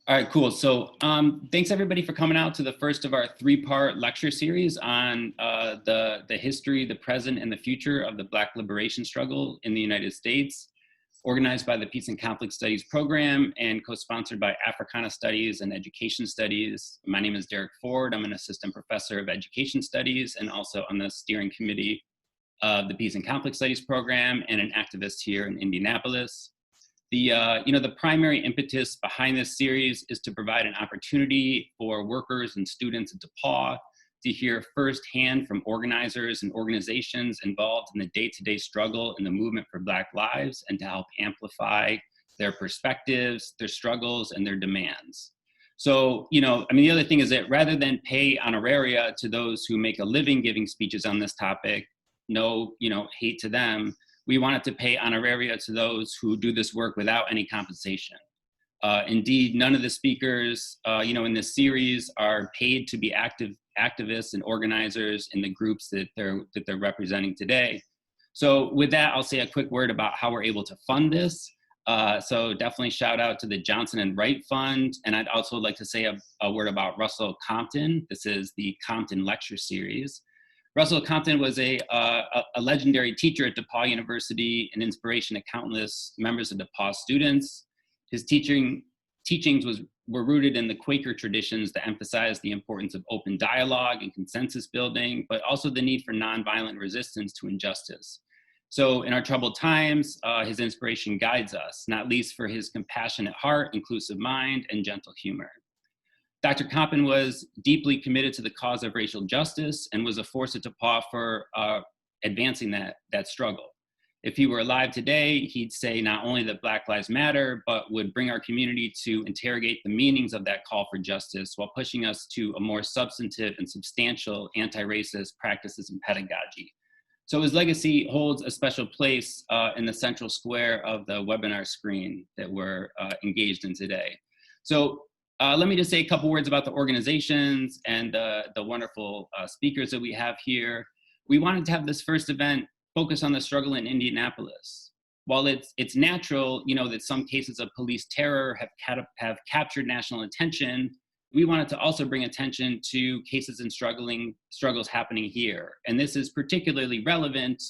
All right, cool. So thanks everybody for coming out to the first of our three-part lecture series on the history, the present, and the future of the Black liberation struggle in the United States, organized by the Peace and Conflict Studies program and co-sponsored by Africana Studies and Education Studies. My name is Derek Ford. I'm an assistant professor of education studies and also on the steering committee of the Peace and Conflict Studies program and an activist here in Indianapolis. The primary impetus behind this series is to provide an opportunity for workers and students at DePauw to hear firsthand from organizers and organizations involved in the day-to-day struggle in the movement for Black lives and to help amplify their perspectives, their struggles, and their demands. So, the other thing is that rather than pay honoraria to those who make a living giving speeches on this topic, no, hate to them, we wanted to pay honoraria to those who do this work without any compensation. Indeed, none of the speakers, in this series are paid to be activists and organizers in the groups that they're representing today. So with that, I'll say a quick word about how we're able to fund this. So definitely shout out to the Johnson and Wright Fund. And I'd also like to say a word about Russell Compton. This is the Compton Lecture Series. Russell Compton was a legendary teacher at DePauw University, an inspiration to countless members of DePauw students. His teachings were rooted in the Quaker traditions that emphasized the importance of open dialogue and consensus building, but also the need for nonviolent resistance to injustice. So in our troubled times, his inspiration guides us, not least for his compassionate heart, inclusive mind, and gentle humor. Dr. Compton was deeply committed to the cause of racial justice and was a force at DePauw for advancing that struggle. If he were alive today, he'd say not only that Black Lives Matter, but would bring our community to interrogate the meanings of that call for justice while pushing us to a more substantive and substantial anti-racist practices and pedagogy. So his legacy holds a special place in the central square of the webinar screen that we're engaged in today. So let me just say a couple words about the organizations and the wonderful speakers that we have here. We wanted to have this first event focus on the struggle in Indianapolis. While it's natural, that some cases of police terror have captured national attention, we wanted to also bring attention to cases and struggles happening here. And this is particularly relevant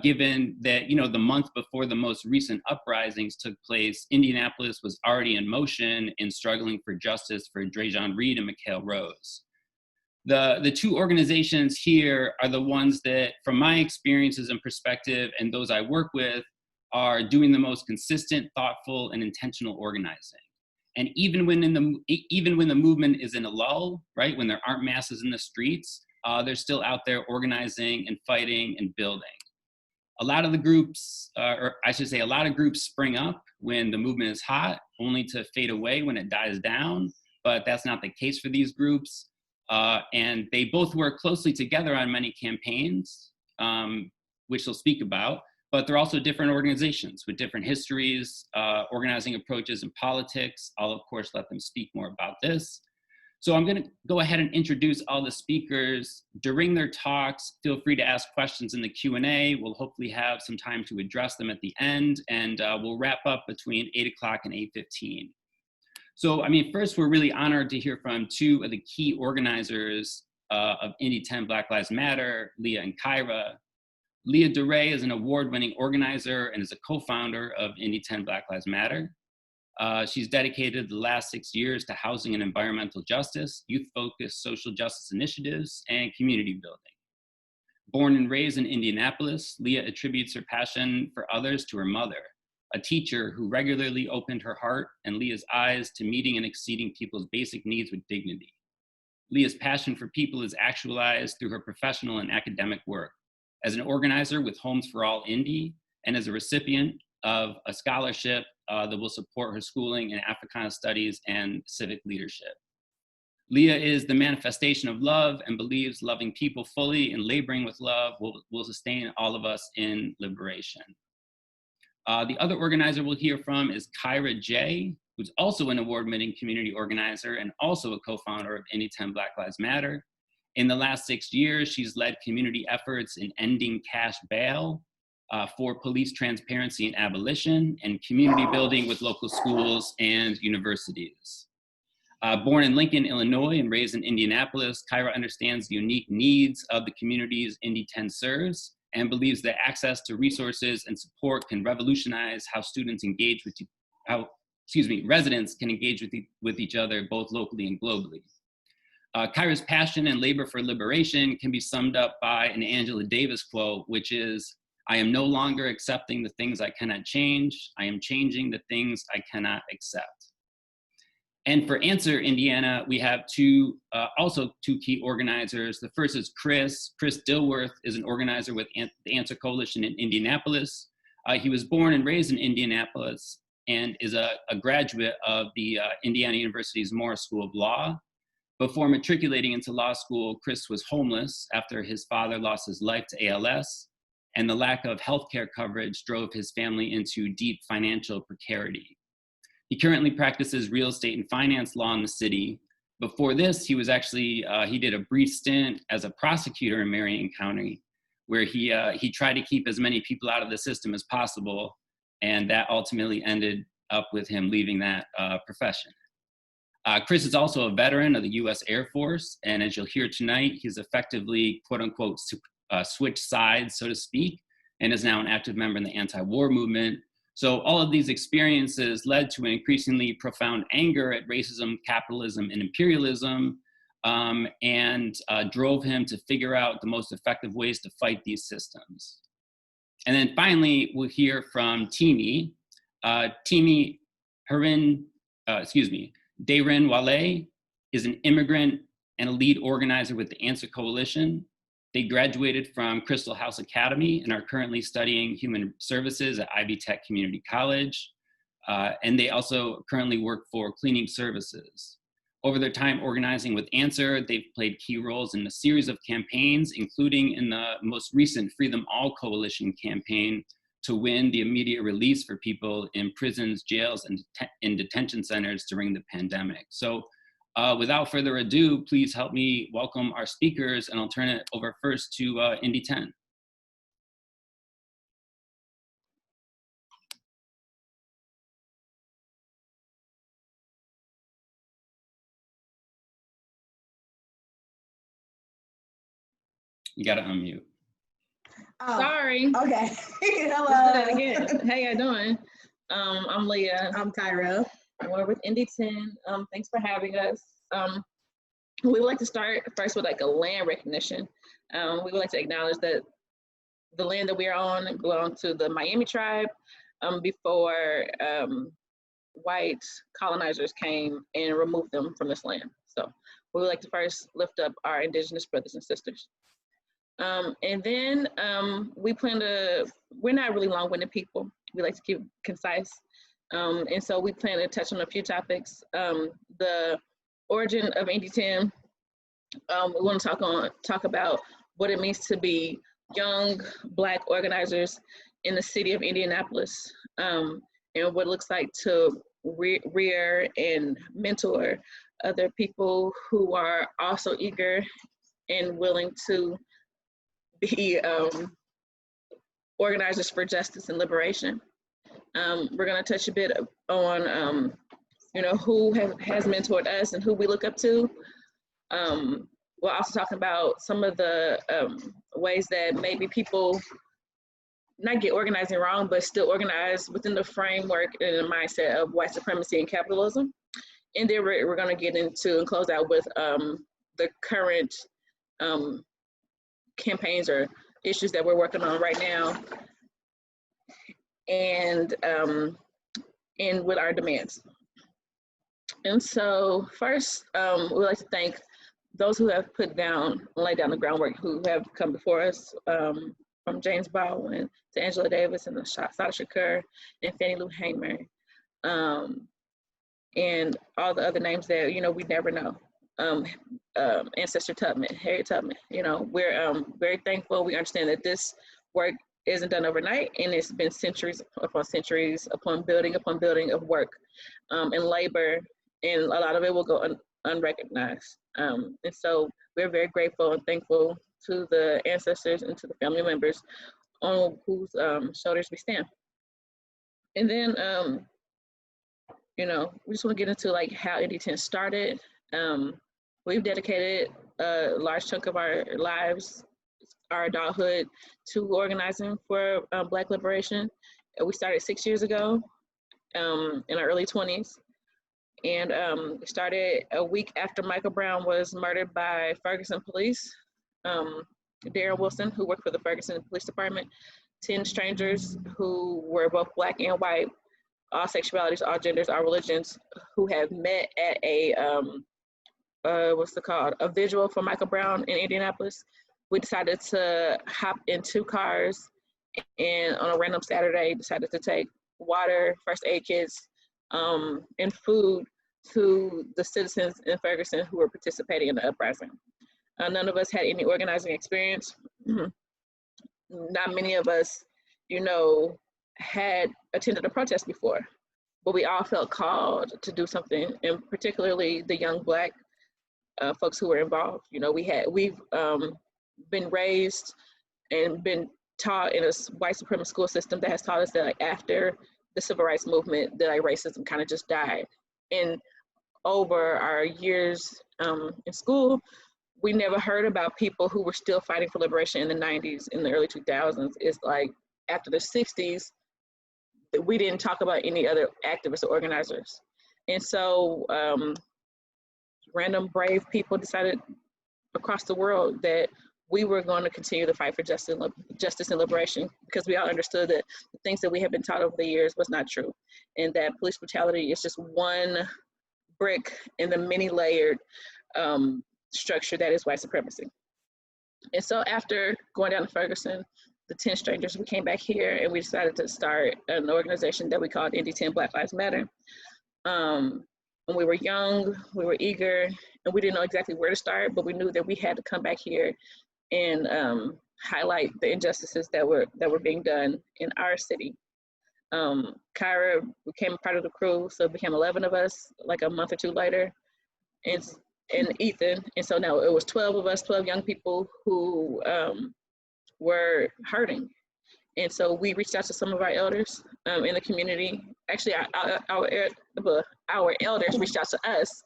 given that, the month before the most recent uprisings took place, Indianapolis was already in motion in struggling for justice for Drejon Reed and Mikhail Rose. The two organizations here are the ones that, from my experiences and perspective and those I work with, are doing the most consistent, thoughtful, and intentional organizing. And even when the movement is in a lull, right, when there aren't masses in the streets, they're still out there organizing and fighting and building. A lot of groups spring up when the movement is hot, only to fade away when it dies down, but that's not the case for these groups. And they both work closely together on many campaigns, which they'll speak about, but they're also different organizations with different histories, organizing approaches, and politics. I'll, of course, let them speak more about this. So I'm going to go ahead and introduce all the speakers. During their talks, feel free to ask questions in the Q&A. We'll hopefully have some time to address them at the end, and we'll wrap up between 8 o'clock and 8:15. So, first, we're really honored to hear from two of the key organizers of Indy 10 Black Lives Matter, Leah and Kyra. Leah DeRay is an award-winning organizer and is a co-founder of Indy 10 Black Lives Matter. She's dedicated the last 6 years to housing and environmental justice, youth-focused social justice initiatives, and community building. Born and raised in Indianapolis, Leah attributes her passion for others to her mother, a teacher who regularly opened her heart and Leah's eyes to meeting and exceeding people's basic needs with dignity. Leah's passion for people is actualized through her professional and academic work as an organizer with Homes for All Indy and as a recipient of a scholarship that will support her schooling in Africana Studies and civic leadership. Leah is the manifestation of love and believes loving people fully and laboring with love will sustain all of us in liberation. The other organizer we'll hear from is Kyra J., who's also an award-winning community organizer and also a co-founder of Indy 10 Black Lives Matter. In the last 6 years, she's led community efforts in ending cash bail, for police transparency and abolition, and community building with local schools and universities. Born in Lincoln, Illinois, and raised in Indianapolis, Kyra understands the unique needs of the communities Indy 10 serves and believes that access to resources and support can revolutionize how students engage with residents can engage with each other, both locally and globally. Kyra's passion and labor for liberation can be summed up by an Angela Davis quote, which is, "I am no longer accepting the things I cannot change. I am changing the things I cannot accept." And for Answer Indiana, we have also two key organizers. The first is Chris. Chris Dilworth is an organizer with the Answer Coalition in Indianapolis. He was born and raised in Indianapolis and is a graduate of the Indiana University's Morris School of Law. Before matriculating into law school, Chris was homeless after his father lost his life to ALS, and the lack of healthcare coverage drove his family into deep financial precarity. He currently practices real estate and finance law in the city. Before this, he was actually, he did a brief stint as a prosecutor in Marion County, where he tried to keep as many people out of the system as possible, and that ultimately ended up with him leaving that profession. Chris is also a veteran of the US Air Force, and as you'll hear tonight, he's effectively, quote unquote, switched sides, so to speak, and is now an active member in the anti-war movement. So all of these experiences led to an increasingly profound anger at racism, capitalism, and imperialism, and drove him to figure out the most effective ways to fight these systems. And then finally, we'll hear from Timi. Timi Dayrin Wale is an immigrant and a lead organizer with the Answer Coalition. They graduated from Crystal House Academy and are currently studying human services at Ivy Tech Community College. And they also currently work for Cleaning Services. Over their time organizing with Answer, they've played key roles in a series of campaigns, including in the most recent Free Them All Coalition campaign to win the immediate release for people in prisons, jails, and in detention centers during the pandemic. So without further ado, please help me welcome our speakers, and I'll turn it over first to Indy 10. You gotta unmute. Oh, sorry. Okay. Hello. Let's do that again. How y'all doing? I'm Leah. I'm Kyra. And we're with Indy 10. Thanks for having us. We would like to start first with like a land recognition. We would like to acknowledge that the land that we're on belonged to the Miami tribe before white colonizers came and removed them from this land. So we would like to first lift up our indigenous brothers and sisters. And then we're not really long-winded people. We like to keep concise. And so we plan to touch on a few topics. The origin of Indy 10. We want to talk about what it means to be young Black organizers in the city of Indianapolis, and what it looks like to rear and mentor other people who are also eager and willing to be organizers for justice and liberation. We're going to touch a bit on who has mentored us and who we look up to. We'll also talk about some of the ways that maybe people not get organizing wrong, but still organize within the framework and the mindset of white supremacy and capitalism. And then we're going to get into and close out with the current campaigns or issues that we're working on right now, and with our demands. And so first, we'd like to thank those who have laid down the groundwork, who have come before us, from James Baldwin to Angela Davis and Sada Shakur and Fannie Lou Hamer, and all the other names that, we never know. Ancestor Tubman, Harriet Tubman, we're very thankful. We understand that this work isn't done overnight, and it's been centuries upon building of work and labor, and a lot of it will go unrecognized. And so we're very grateful and thankful to the ancestors and to the family members on whose shoulders we stand. And then we just want to get into like how ND10 started. We've dedicated a large chunk of our lives, our adulthood, to organizing for Black liberation. We started 6 years ago in our early 20s, and started a week after Michael Brown was murdered by Ferguson police. Darren Wilson, who worked for the Ferguson Police Department, 10 strangers who were both Black and white, all sexualities, all genders, all religions, who have met at a a vigil for Michael Brown in Indianapolis. We decided to hop in 2 cars and on a random Saturday decided to take water, first aid kits, and food to the citizens in Ferguson who were participating in the uprising. None of us had any organizing experience. Not many of us, had attended a protest before, but we all felt called to do something, and particularly the young Black folks who were involved. We've been raised and been taught in a white supremacist school system that has taught us that, like, after the civil rights movement, that, like, racism kind of just died. And over our years in school, we never heard about people who were still fighting for liberation in the 90s, in the early 2000s. It's like after the 60s, we didn't talk about any other activists or organizers. And so random brave people decided across the world that we were going to continue to fight for justice and liberation, because we all understood that the things that we have been taught over the years was not true, and that police brutality is just one brick in the many layered structure that is white supremacy. And so after going down to Ferguson, the 10 strangers, we came back here and we decided to start an organization that we called ND10 Black Lives Matter. When we were young, we were eager, and we didn't know exactly where to start, but we knew that we had to come back here and highlight the injustices that were being done in our city. Kyra became a part of the crew, so it became 11 of us like a month or 2 later, and Ethan. And so now it was 12 of us, 12 young people who were hurting. And so we reached out to some of our elders in the community. Actually, our elders reached out to us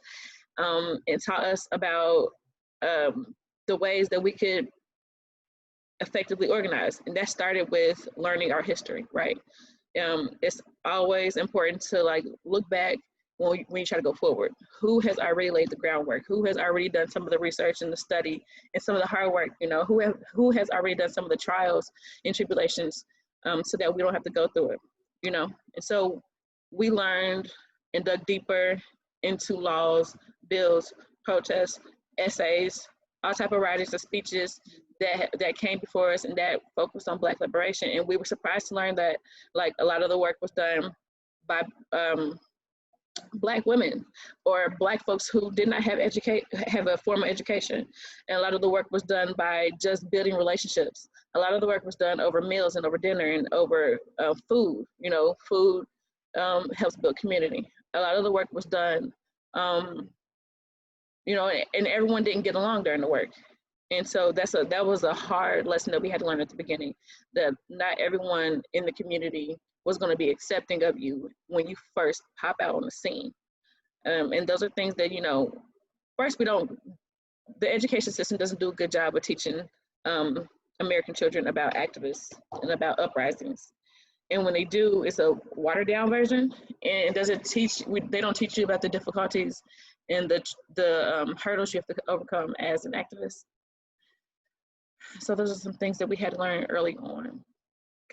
and taught us about the ways that we could effectively organize. And that started with learning our history, right? It's always important to, like, look back when you try to go forward. Who has already laid the groundwork? Who has already done some of the research and the study and some of the hard work? Who has already done some of the trials and tribulations, so that we don't have to go through it, And so we learned and dug deeper into laws, bills, protests, essays, all type of writings and speeches that came before us and that focused on Black liberation. And we were surprised to learn that, like, a lot of the work was done by Black women or Black folks who did not have a formal education. And a lot of the work was done by just building relationships. A lot of the work was done over meals and over dinner and over food. Food helps build community. A lot of the work was done, and everyone didn't get along during the work. And so that was a hard lesson that we had to learn at the beginning, that not everyone in the community was going to be accepting of you when you first pop out on the scene. And those are things that, first, the education system doesn't do a good job of teaching American children about activists and about uprisings. And when they do, it's a watered down version, and they don't teach you about the difficulties and the hurdles you have to overcome as an activist. So those are some things that we had to learn early on.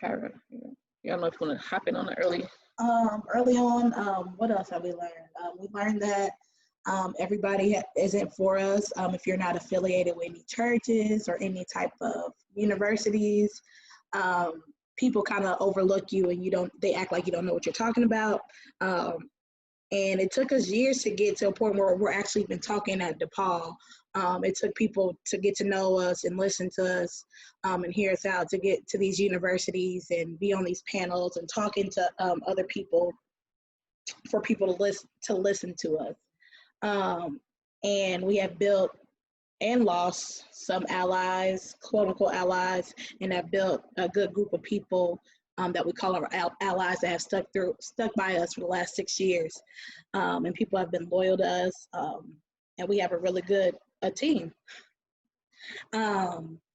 Kyra, I don't know if you want to hop in on the early. Early on, what else have we learned? We learned that everybody isn't for us. If you're not affiliated with any churches or any type of universities, people kind of overlook you, and they act like you don't know what you're talking about. And it took us years to get to a point where we're actually even talking at DePaul. It took people to get to know us and listen to us and hear us out, to get to these universities and be on these panels and talking to other people, for people to listen to us. And we have built and lost some allies, quote unquote allies, and have built a good group of people that we call our allies that have stuck by us for the last 6 years. And people have been loyal to us. And we have a really good team.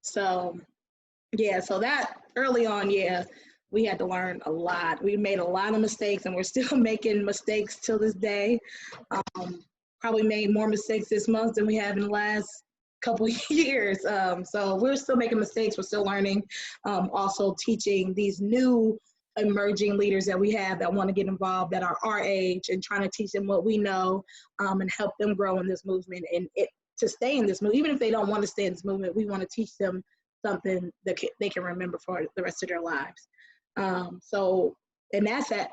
So that early on, we had to learn a lot. We made a lot of mistakes, and we're still making mistakes till this day. Probably made more mistakes this month than we have in the last couple of years. So we're still making mistakes. We're still learning. Also teaching these new emerging leaders that we have that want to get involved, that are our age, and trying to teach them what we know, and help them grow in this movement and to stay in this movement. Even if they don't want to stay in this movement, we want to teach them something that they can remember for the rest of their lives. And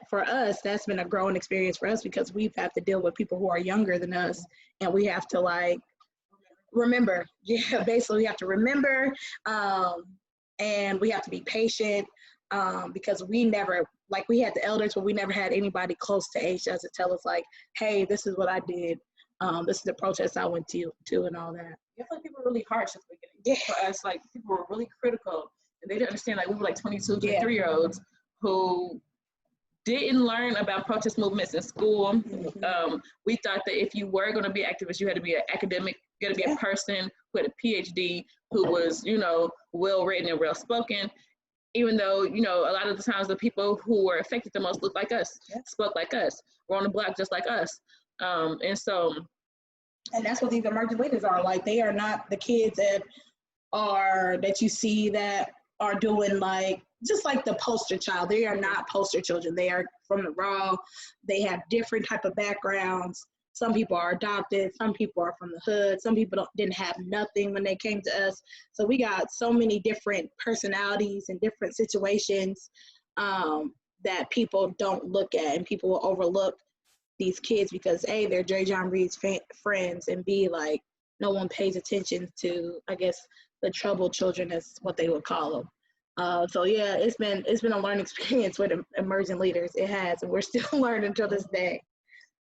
for us, that's been a growing experience for us, because we've had to deal with people who are younger than us, and we have to remember. Basically we have to remember, and we have to be patient, because we never, we had the elders, but we never had anybody close to age us to tell us hey, this is what I did. This is the protest I went to and all that. I feel like people were really harsh at the beginning. For us, people were really critical, and they didn't understand, we were 22, 23-year-olds who didn't learn about protest movements in school. Mm-hmm. We thought that if you were going to be an activist, you had to be an academic, you had to be a person who had a PhD, who was, well-written and well-spoken, even though, a lot of the times the people who were affected the most looked like us, spoke like us, were on the block just like us. And that's what these emerging leaders are like. They are not the kids that you see that are doing just like the poster child. They are not poster children. They are from the raw. They have different type of backgrounds. Some people are adopted. Some people are from the hood. Some people didn't have nothing when they came to us. So we got so many different personalities and different situations that people don't look at, and people will overlook these kids because A, they're J. John Reed's friends, and B, no one pays attention to, I guess, the troubled children is what they would call them. It's been a learning experience with emerging leaders. It has, and we're still learning until this day.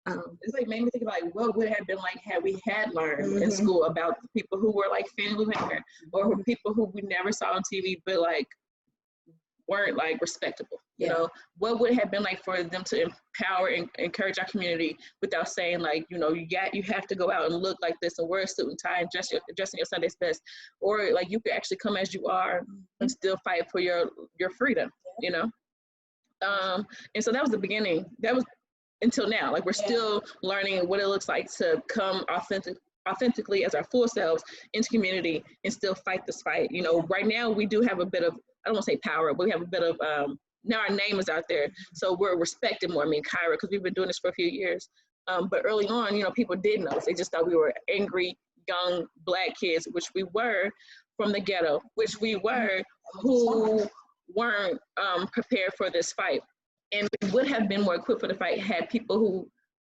It's made me think about what would it have been had we had learned in school about the people who were Fannie Lou Hamer, or people who we never saw on TV, but weren't respectable. You know, what would it have been for them to empower and encourage our community without saying you have to go out and look like this and wear a suit and tie and dress in your Sunday's best, or you could actually come as you are and still fight for your freedom. And so that was the beginning. That was until now. We're still learning what it looks like to come authentically as our full selves into community and still fight this fight. Right now we do have a bit of, I don't want to say power, but we have a bit of, now our name is out there, so we're respected more, Kyra, because we've been doing this for a few years. But early on, people did know us. They just thought we were angry, young, Black kids, which we were, from the ghetto, which we were, who weren't prepared for this fight. And we would have been more equipped for the fight had people who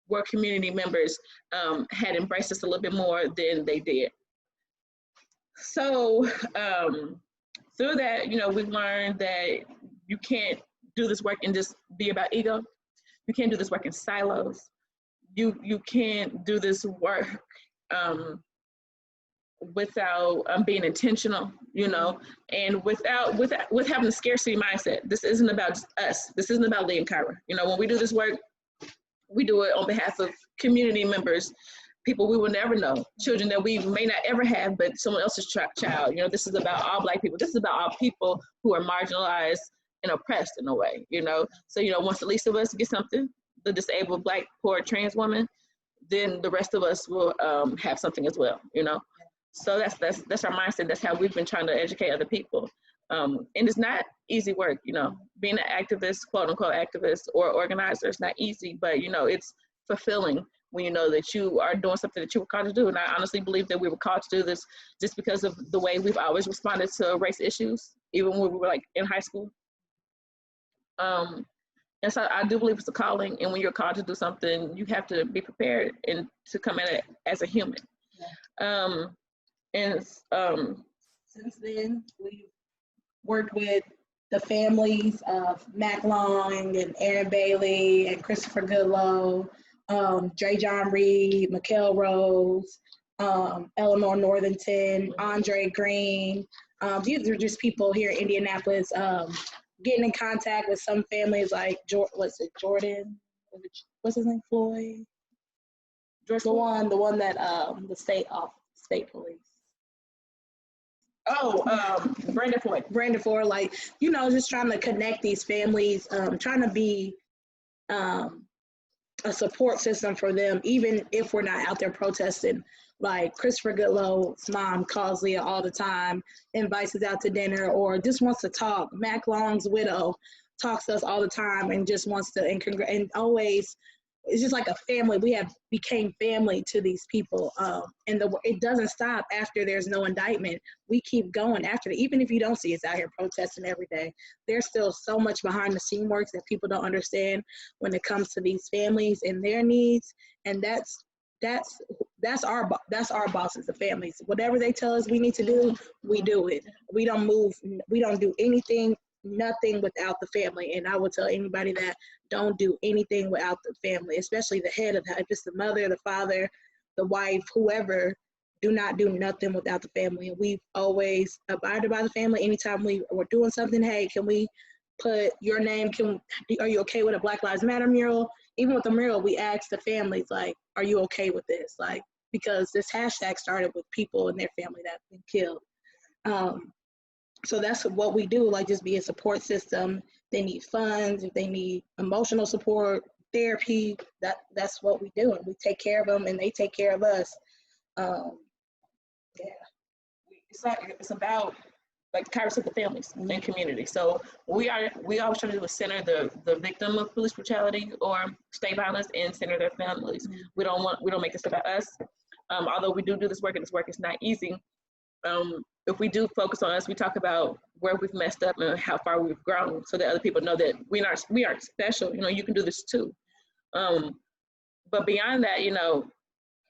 were community members had embraced us a little bit more than they did. So through that, we've learned that you can't do this work and just be about ego. You can't do this work in silos. You can't do this work without being intentional, and with having a scarcity mindset. This isn't about just us. This isn't about Lee and Kyra. When we do this work, we do it on behalf of community members, people we will never know, children that we may not ever have, but someone else's child. This is about all Black people. This is about all people who are marginalized and oppressed in a way, So, once the least of us get something, the disabled, Black, poor, trans woman, then the rest of us will have something as well, So that's our mindset. That's how we've been trying to educate other people. And it's not easy work, being an activist, quote unquote activist or organizer is not easy, but it's fulfilling when you know that you are doing something that you were called to do. And I honestly believe that we were called to do this just because of the way we've always responded to race issues, even when we were in high school. And so I do believe it's a calling, and when you're called to do something, you have to be prepared and to come at it as a human. Since then, we've worked with the families of Mac Long and Aaron Bailey and Christopher Goodlow, J. John Reed, Mikkel Rose, Eleanor Northington, Andre Green. These are just people here in Indianapolis. getting in contact with some families like Jordan? What's his name? Floyd? George The one that the state police. Brandon Floyd. Brandon Ford, like, just trying to connect these families, trying to be a support system for them, even if we're not out there protesting. Like Christopher Goodlow's mom calls Leah all the time, invites us out to dinner, or just wants to talk. Mac Long's widow talks to us all the time and just wants to, and always, it's just like a family. We have became family to these people. And it doesn't stop after there's no indictment. We keep going after it. Even if you don't see us out here protesting every day, there's still so much behind the scene work that people don't understand when it comes to these families and their needs. And that's our bosses, the families. Whatever they tell us we need to do, we do it. We don't move. We don't do nothing without the family. And I will tell anybody that don't do anything without the family, especially the head of the, if it's the mother, the father, the wife, whoever, do not do nothing without the family. And we've always abided by the family. Anytime we're doing something, hey, can we put your name? Are you okay with a Black Lives Matter mural? Even with the mural, we ask the families, like, are you okay with this? Like, because this hashtag started with people and their family that have been killed. So that's what we do, like, just be a support system. They need funds, if they need emotional support, therapy, that's what we do. And we take care of them and they take care of us. It's about, like Kyra said, the families and community. So we always try to do is center the victim of police brutality or state violence and center their families. We don't make this about us. Although we do this work, and this work is not easy. If we do focus on us, we talk about where we've messed up and how far we've grown, so that other people know that we are special. You can do this too. But beyond that,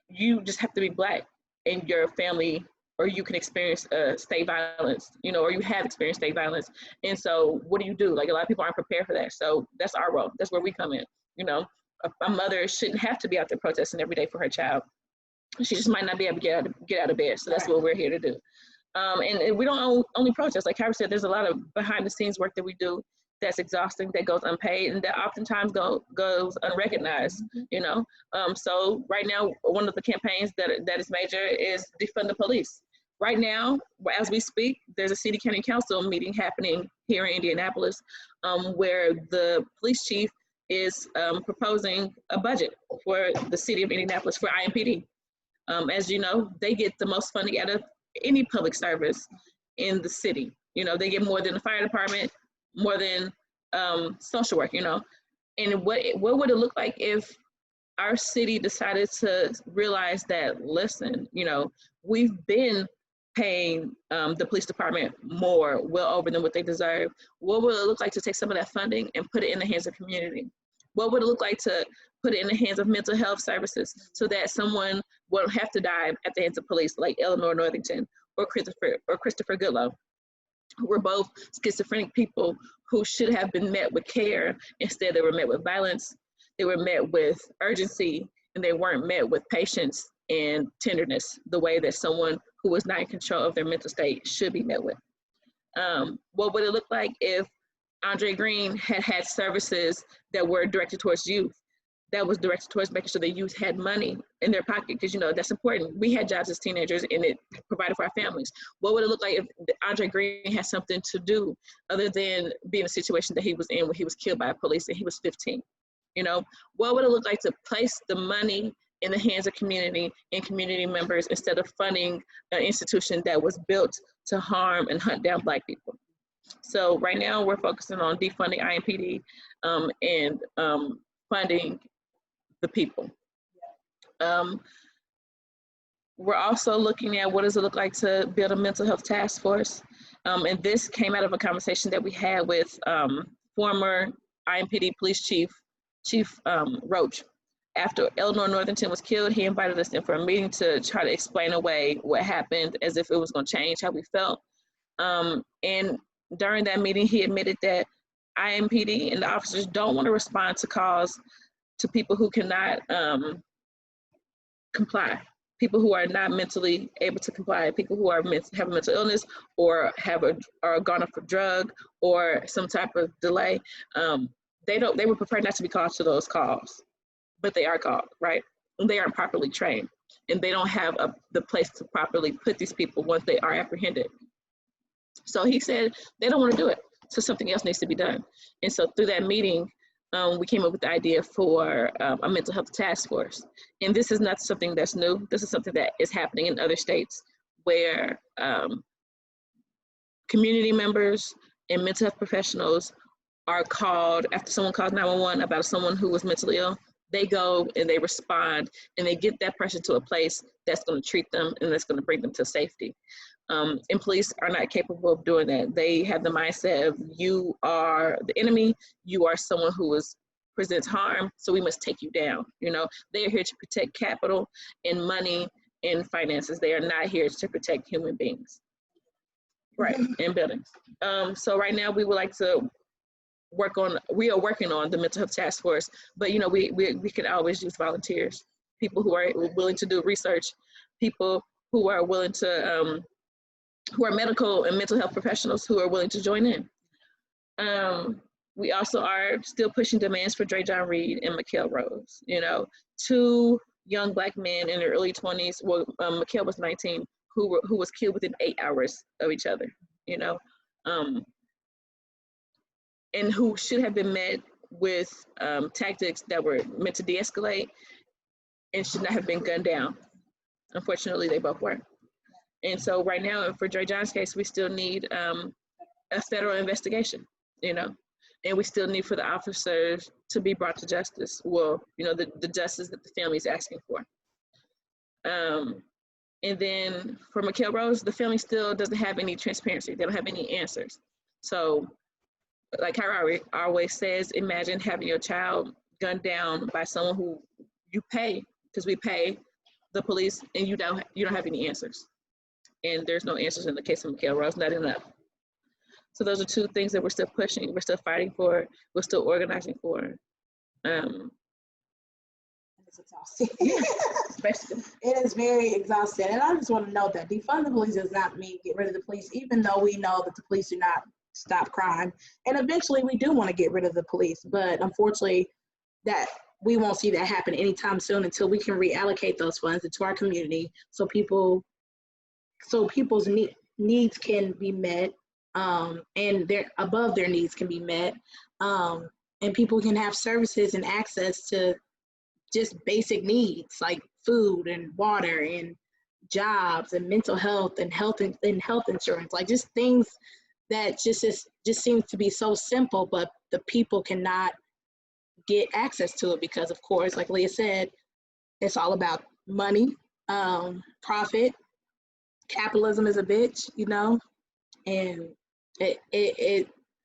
you just have to be Black in your family, or you can experience state violence, or you have experienced state violence. And so what do you do? Like, a lot of people aren't prepared for that. So that's our role. That's where we come in. A mother shouldn't have to be out there protesting every day for her child. She just might not be able to get out of bed. So that's what we're here to do. And we don't only protest. Like Kyra said, there's a lot of behind the scenes work that we do that's exhausting, that goes unpaid, and that oftentimes goes unrecognized, So right now, one of the campaigns that is major is defund the police. Right now, as we speak, there's a city county council meeting happening here in Indianapolis, where the police chief is proposing a budget for the city of Indianapolis for IMPD. As you know, they get the most funding out of any public service in the city. They get more than the fire department, more than social work, And what would it look like if our city decided to realize that, listen, we've been paying the police department well over than what they deserve. What would it look like to take some of that funding and put it in the hands of community? What would it look like to put it in the hands of mental health services so that someone won't have to die at the hands of police, like Eleanor Northington or Christopher Goodlow? We're both schizophrenic people who should have been met with care. Instead, they were met with violence, they were met with urgency, and they weren't met with patience and tenderness the way that someone who was not in control of their mental state should be met with. What would it look like if Andre Green had services that were directed towards youth, that was directed towards making sure the youth had money in their pocket? Because that's important. We had jobs as teenagers and it provided for our families. What would it look like if Andre Green had something to do other than be in a situation that he was in when he was killed by police and he was 15? What would it look like to place the money in the hands of community and community members instead of funding an institution that was built to harm and hunt down Black people? So right now we're focusing on defunding IMPD and funding the people. We're also looking at what does it look like to build a mental health task force. And this came out of a conversation that we had with former IMPD police chief Roach. After Eleanor Northington was killed, he invited us in for a meeting to try to explain away what happened as if it was going to change how we felt. And during that meeting, he admitted that IMPD and the officers don't want to respond to calls to people who cannot comply, people who are not mentally able to comply, people who are have a mental illness or are gone off a drug or some type of delay, they would prefer not to be called to those calls, but they are called, right? And they aren't properly trained, and they don't have the place to properly put these people once they are apprehended. So he said they don't want to do it, so something else needs to be done. And so through that meeting, we came up with the idea for a mental health task force. And this is not something that's new. This is something that is happening in other states where community members and mental health professionals are called, after someone calls 911 about someone who was mentally ill, they go and they respond and they get that person to a place that's going to treat them and that's going to bring them to safety. And police are not capable of doing that. They have the mindset of, you are the enemy, you are someone who presents harm, so we must take you down. You know, they are here to protect capital and money and finances. They are not here to protect human beings, right, and buildings. So right now we would like to we are working on the mental health task force, but you know, we can always use volunteers, people who are willing to do research, people who are willing to, who are medical and mental health professionals who are willing to join in. We also are still pushing demands for Dre'Jon Reed and Mikhail Rose, you know, two young Black men in their early 20s, well, Mikhail was 19, who was killed within 8 hours of each other, you know, and who should have been met with tactics that were meant to de-escalate and should not have been gunned down. Unfortunately, they both were. And so right now, for Dre'Jon's case, we still need a federal investigation, you know, and we still need for the officers to be brought to justice. Well, you know, the justice that the family is asking for. And then for Mikhail Rose, the family still doesn't have any transparency. They don't have any answers. So like Kyra always says, imagine having your child gunned down by someone who you pay, because we pay the police, and you don't have any answers. And there's no answers in the case of Mikhail Rose, not enough. So those are two things that we're still pushing, we're still fighting for, we're still organizing for. It's exhausting. Basically. It is very exhausting. And I just want to note that defund the police does not mean get rid of the police, even though we know that the police do not stop crime. And eventually we do want to get rid of the police, but unfortunately that we won't see that happen anytime soon until we can reallocate those funds into our community so people's needs can be met, and their above their needs can be met, and people can have services and access to just basic needs like food and water and jobs and mental health and health insurance, like just things that just seems to be so simple, but the people cannot get access to it because, of course, like Leah said, it's all about money, profit. Capitalism is a bitch, you know, and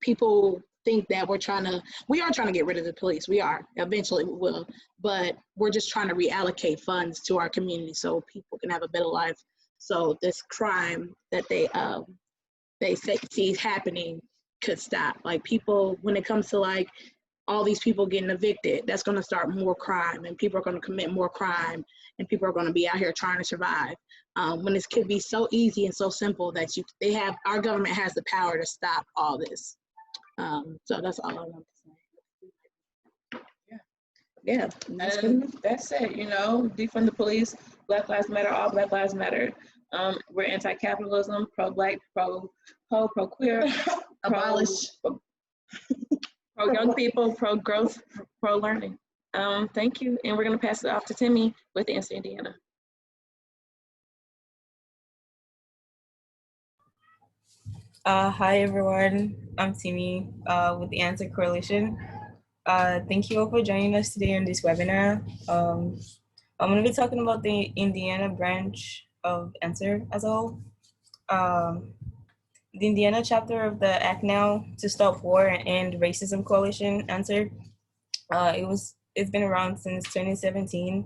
people think that we are trying to get rid of the police. We are, eventually we will, but we're just trying to reallocate funds to our community so people can have a better life. So this crime that they see happening could stop. Like people, when it comes to like all these people getting evicted, that's going to start more crime, and people are going to commit more crime, and people are going to be out here trying to survive. When this could be so easy and so simple that our government has the power to stop all this. So that's all I want to say. Yeah, that's it. You know, defund the police. Black Lives Matter. All Black Lives Matter. We're anti-capitalism, pro-Black, pro-queer, Abolish. Pro-young people, pro-growth, pro-learning. Thank you, and we're going to pass it off to Timmy with Answer Indiana. Hi everyone, I'm Timmy with the Answer Coalition. Thank you all for joining us today on this webinar. I'm going to be talking about the Indiana branch of Answer as a whole. The Indiana chapter of the Act Now to Stop War and End Racism Coalition, Answer. It's been around since 2017.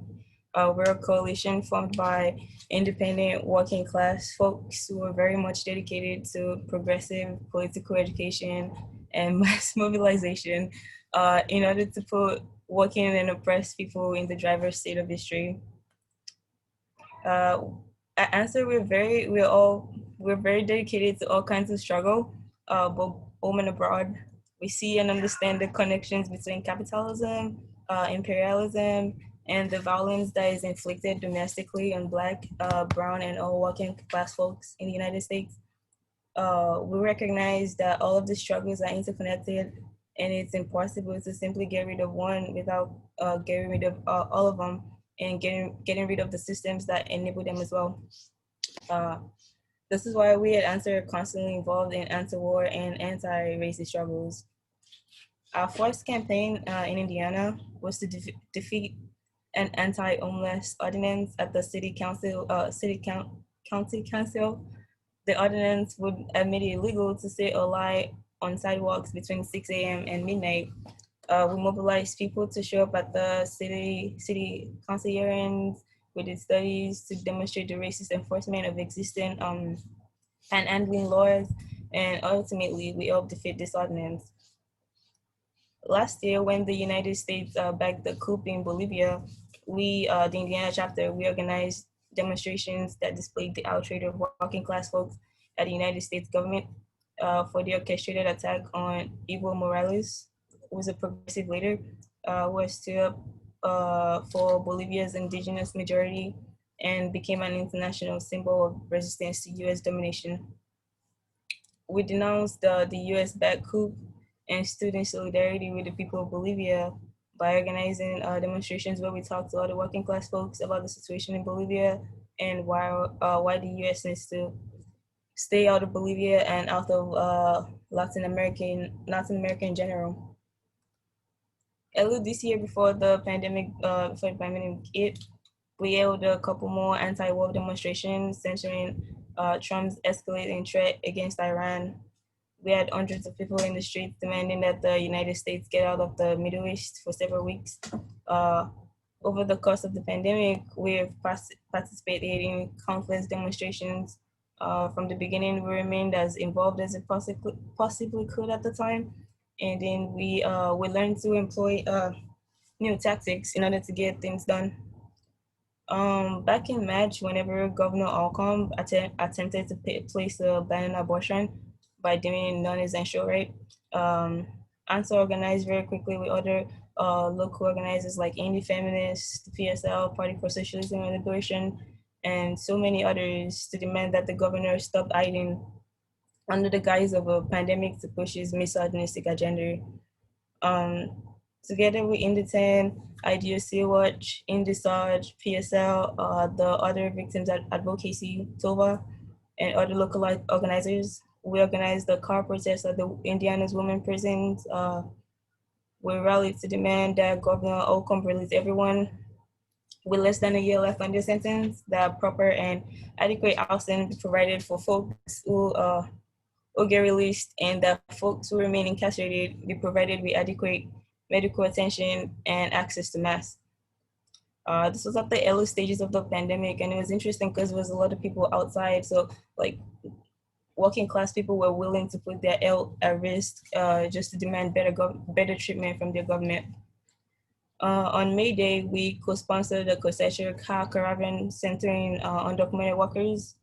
We're a coalition formed by independent working class folks who are very much dedicated to progressive political education and mass mobilization in order to put working and oppressed people in the driver's seat of history. At Answer, we're very dedicated to all kinds of struggle, both home and abroad. We see and understand the connections between capitalism, imperialism, and the violence that is inflicted domestically on Black, brown, and all working class folks in the United States. We recognize that all of the struggles are interconnected, and it's impossible to simply get rid of one without getting rid of all of them, and getting rid of the systems that enable them as well. Uh, this is why we at Answer are constantly involved in anti-war and anti-racist struggles. Our first campaign in Indiana was to defeat an anti-homeless ordinance at the county council. The ordinance would have made it illegal to sit or lie on sidewalks between 6 a.m. and midnight. We mobilized people to show up at the city council hearings. We did studies to demonstrate the racist enforcement of existing panhandling laws, and ultimately we helped defeat this ordinance. Last year, when the United States backed the coup in Bolivia, the Indiana chapter, we organized demonstrations that displayed the outrage of working class folks at the United States government for the orchestrated attack on Evo Morales, who was a progressive leader, who stood up for Bolivia's indigenous majority and became an international symbol of resistance to US domination. We denounced the US-backed coup and stood in solidarity with the people of Bolivia by organizing demonstrations where we talked to other working class folks about the situation in Bolivia and why the US needs to stay out of Bolivia and out of Latin America in general. Earlier this year, before the pandemic hit, we held a couple more anti-war demonstrations censoring Trump's escalating threat against Iran. We had hundreds of people in the streets demanding that the United States get out of the Middle East for several weeks. Over the course of the pandemic, we have participated in countless demonstrations. From the beginning, we remained as involved as it possibly could at the time. And then we learned to employ new tactics in order to get things done. Back in March, whenever Governor Holcomb attempted to place a ban on abortion by deeming it non-essential, right? ANSA organized very quickly with other local organizers like Indie Feminists, the PSL, Party for Socialism and Liberation, and so many others to demand that the governor stop hiding under the guise of a pandemic to push his misogynistic agenda. Together with Indie 10, IDOC Watch, Indie Sarge, PSL, the other victims advocacy, TOVA, and other local organizers, we organized the car protest at the Indiana's women prisons. We rallied to demand that Governor Holcomb release everyone with less than a year left on their sentence, that proper and adequate housing be provided for folks who get released, and that folks who remain incarcerated be provided with adequate medical attention and access to masks. This was at the early stages of the pandemic, and it was interesting because there was a lot of people outside. So like working class people were willing to put their health at risk just to demand better treatment from their government. On May Day, we co-sponsored the Cosecha Car Caravan centering undocumented workers.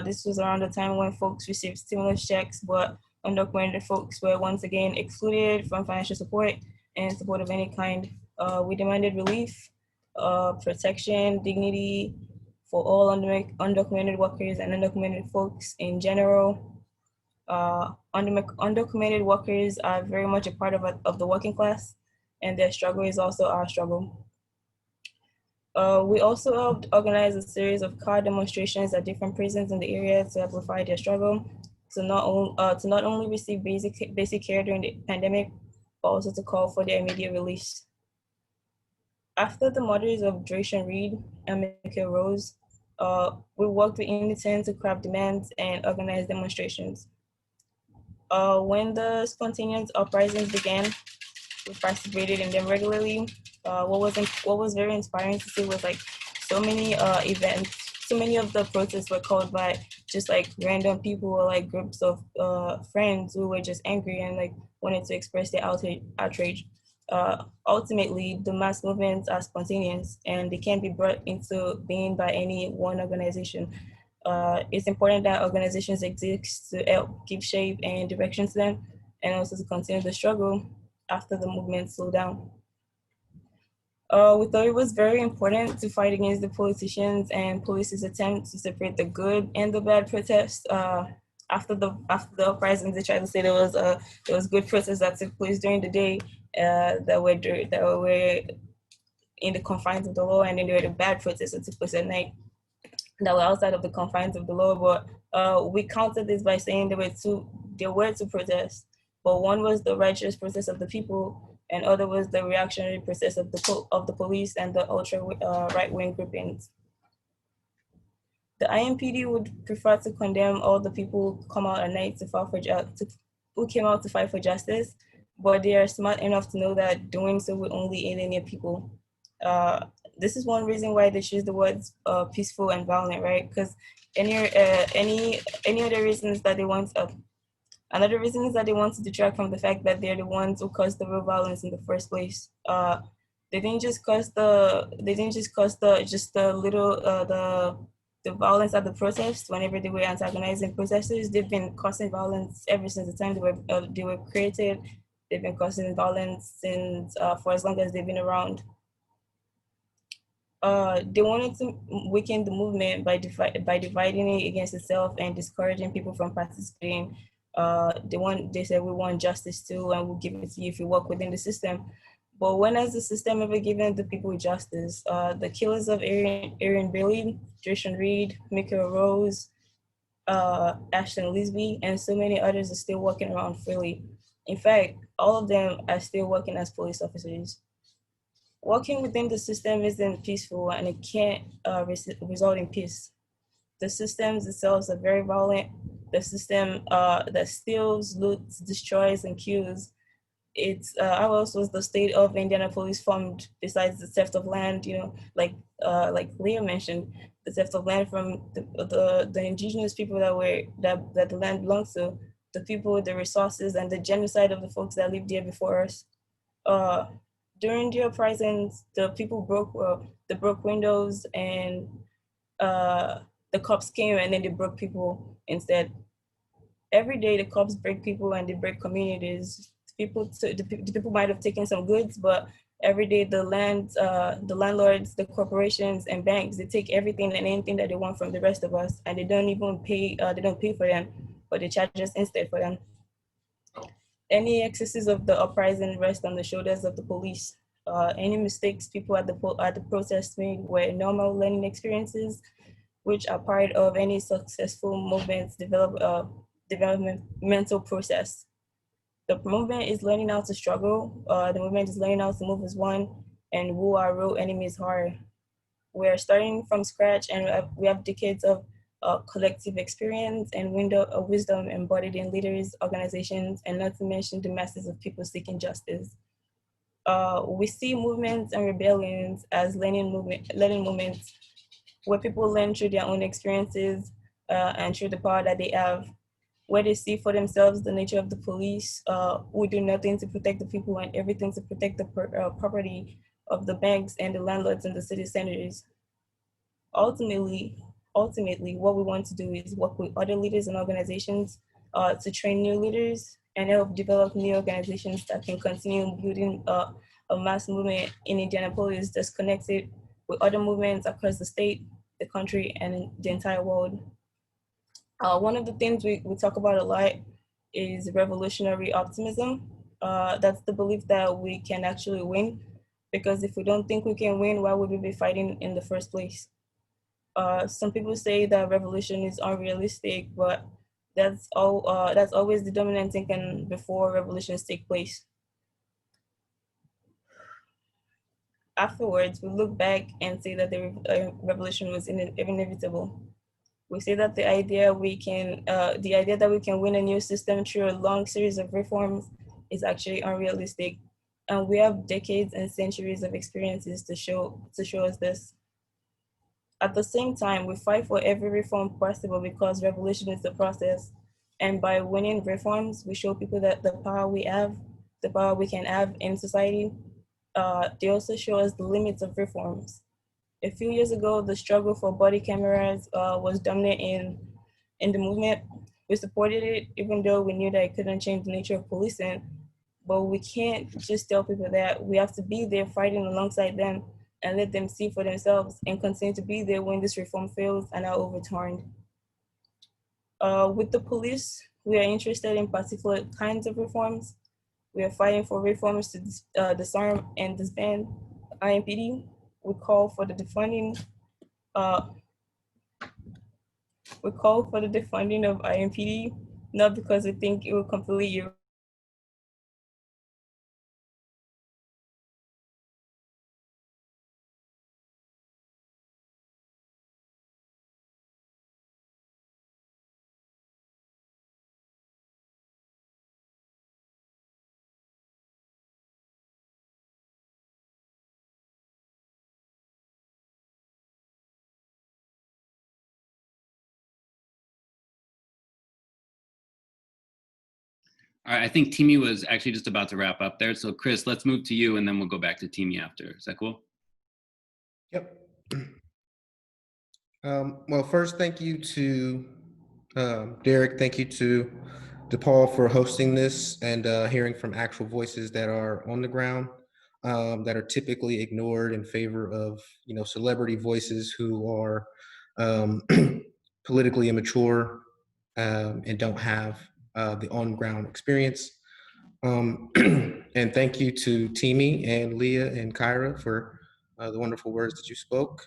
This was around the time when folks received stimulus checks, but undocumented folks were once again excluded from financial support and support of any kind. We demanded relief, protection, dignity for all undocumented workers and undocumented folks in general. Undocumented workers are very much a part of the working class, and their struggle is also our struggle. We also helped organize a series of car demonstrations at different prisons in the area to amplify their struggle, to not only receive basic care during the pandemic, but also to call for their immediate release. After the murders of Drayson Reed and Michael Rose, we worked with Indie 10 to craft demands and organize demonstrations. When the spontaneous uprisings began, we participated in them regularly. What was very inspiring to see was like so many events, so many of the protests were called by just like random people or like groups of friends who were just angry and like wanted to express their outrage. Ultimately, the mass movements are spontaneous and they can't be brought into being by any one organization. It's important that organizations exist to help give shape and direction to them, and also to continue the struggle after the movement slow down. We thought it was very important to fight against the politicians and police's attempt to separate the good and the bad protests. After the uprisings, they tried to say there was good protests that took place during the day that were in the confines of the law, and then there were the bad protests that took place at night that were outside of the confines of the law. But we countered this by saying there were two protests, but one was the righteous protest of the people, and other was the reactionary protest of the police and the ultra right-wing groupings. The IMPD would prefer to condemn all the people who come out at night who came out to fight for justice, but they are smart enough to know that doing so will only alienate people. This is one reason why they choose the words peaceful and violent, right? Because any other reasons that they want another reason is that they want to detract from the fact that they're the ones who caused the real violence in the first place. They didn't just cause the violence at the protests whenever they were antagonizing protesters. They've been causing violence ever since the time they were created. They've been causing violence since for as long as they've been around. They wanted to weaken the movement by dividing it against itself and discouraging people from participating. They said we want justice too, and we'll give it to you if you work within the system. But when has the system ever given the people justice? The killers of Aaron Bailey, Jason Reed, Mika Rose, Ashton Lisby, and so many others are still walking around freely. In fact, all of them are still working as police officers. Working within the system isn't peaceful, and it can't result in peace. The systems themselves are very violent. The system that steals, loots, destroys, and kills. How else was the state of Indianapolis formed besides the theft of land? Like Leah mentioned, the theft of land from the indigenous people that the land belongs to, the people, the resources, and the genocide of the folks that lived here before us. During the uprisings, the people broke windows, and the cops came and then they broke people instead. Every day the cops break people and they break communities. The people might have taken some goods, but every day the landlords, the corporations and banks, they take everything and anything that they want from the rest of us, and they don't even pay. They don't pay for them, but they charge us instead for them. Any excesses of the uprising rest on the shoulders of the police. Any mistakes people at the protest made were normal learning experiences, which are part of any successful movement's developmental process. The movement is learning how to struggle. The movement is learning how to move as one, and who our real enemies are. We're starting from scratch, and we have decades of collective experience and wisdom embodied in leaders, organizations, and not to mention the masses of people seeking justice. We see movements and rebellions as learning movements where people learn through their own experiences and through the power that they have, where they see for themselves the nature of the police, who do nothing to protect the people and everything to protect the property of the banks and the landlords and the city centers. Ultimately, what we want to do is work with other leaders and organizations to train new leaders and help develop new organizations that can continue building a mass movement in Indianapolis that's connected with other movements across the state, the country, and the entire world. One of the things we talk about a lot is revolutionary optimism. That's the belief that we can actually win, because if we don't think we can win, why would we be fighting in the first place? Some people say that revolution is unrealistic, but that's always the dominant thinking before revolutions take place. Afterwards, we look back and say that the revolution was inevitable. We say that the idea that we can win a new system through a long series of reforms is actually unrealistic, and we have decades and centuries of experiences to show us this. At the same time, we fight for every reform possible because revolution is the process, and by winning reforms, we show people that the power we have, the power we can have in society, they also show us the limits of reforms. A few years ago, the struggle for body cameras was dominant in the movement. We supported it, even though we knew that it couldn't change the nature of policing. But we can't just tell people that. We have to be there fighting alongside them and let them see for themselves and continue to be there when this reform fails and are overturned. With the police, we are interested in particular kinds of reforms. We are fighting for reforms to disarm and disband IMPD. We call for the defunding. We call for the defunding of IMPD, not because we think it will completely All right, I think Timi was actually just about to wrap up there. So Chris, let's move to you and then we'll go back to Timi after. Is that cool? Yep. Well, first, thank you to Derek. Thank you to DePaul for hosting this and hearing from actual voices that are on the ground, that are typically ignored in favor of, celebrity voices who are politically immature and don't have the on-ground experience. And thank you to Timi and Leah and Kyra for the wonderful words that you spoke.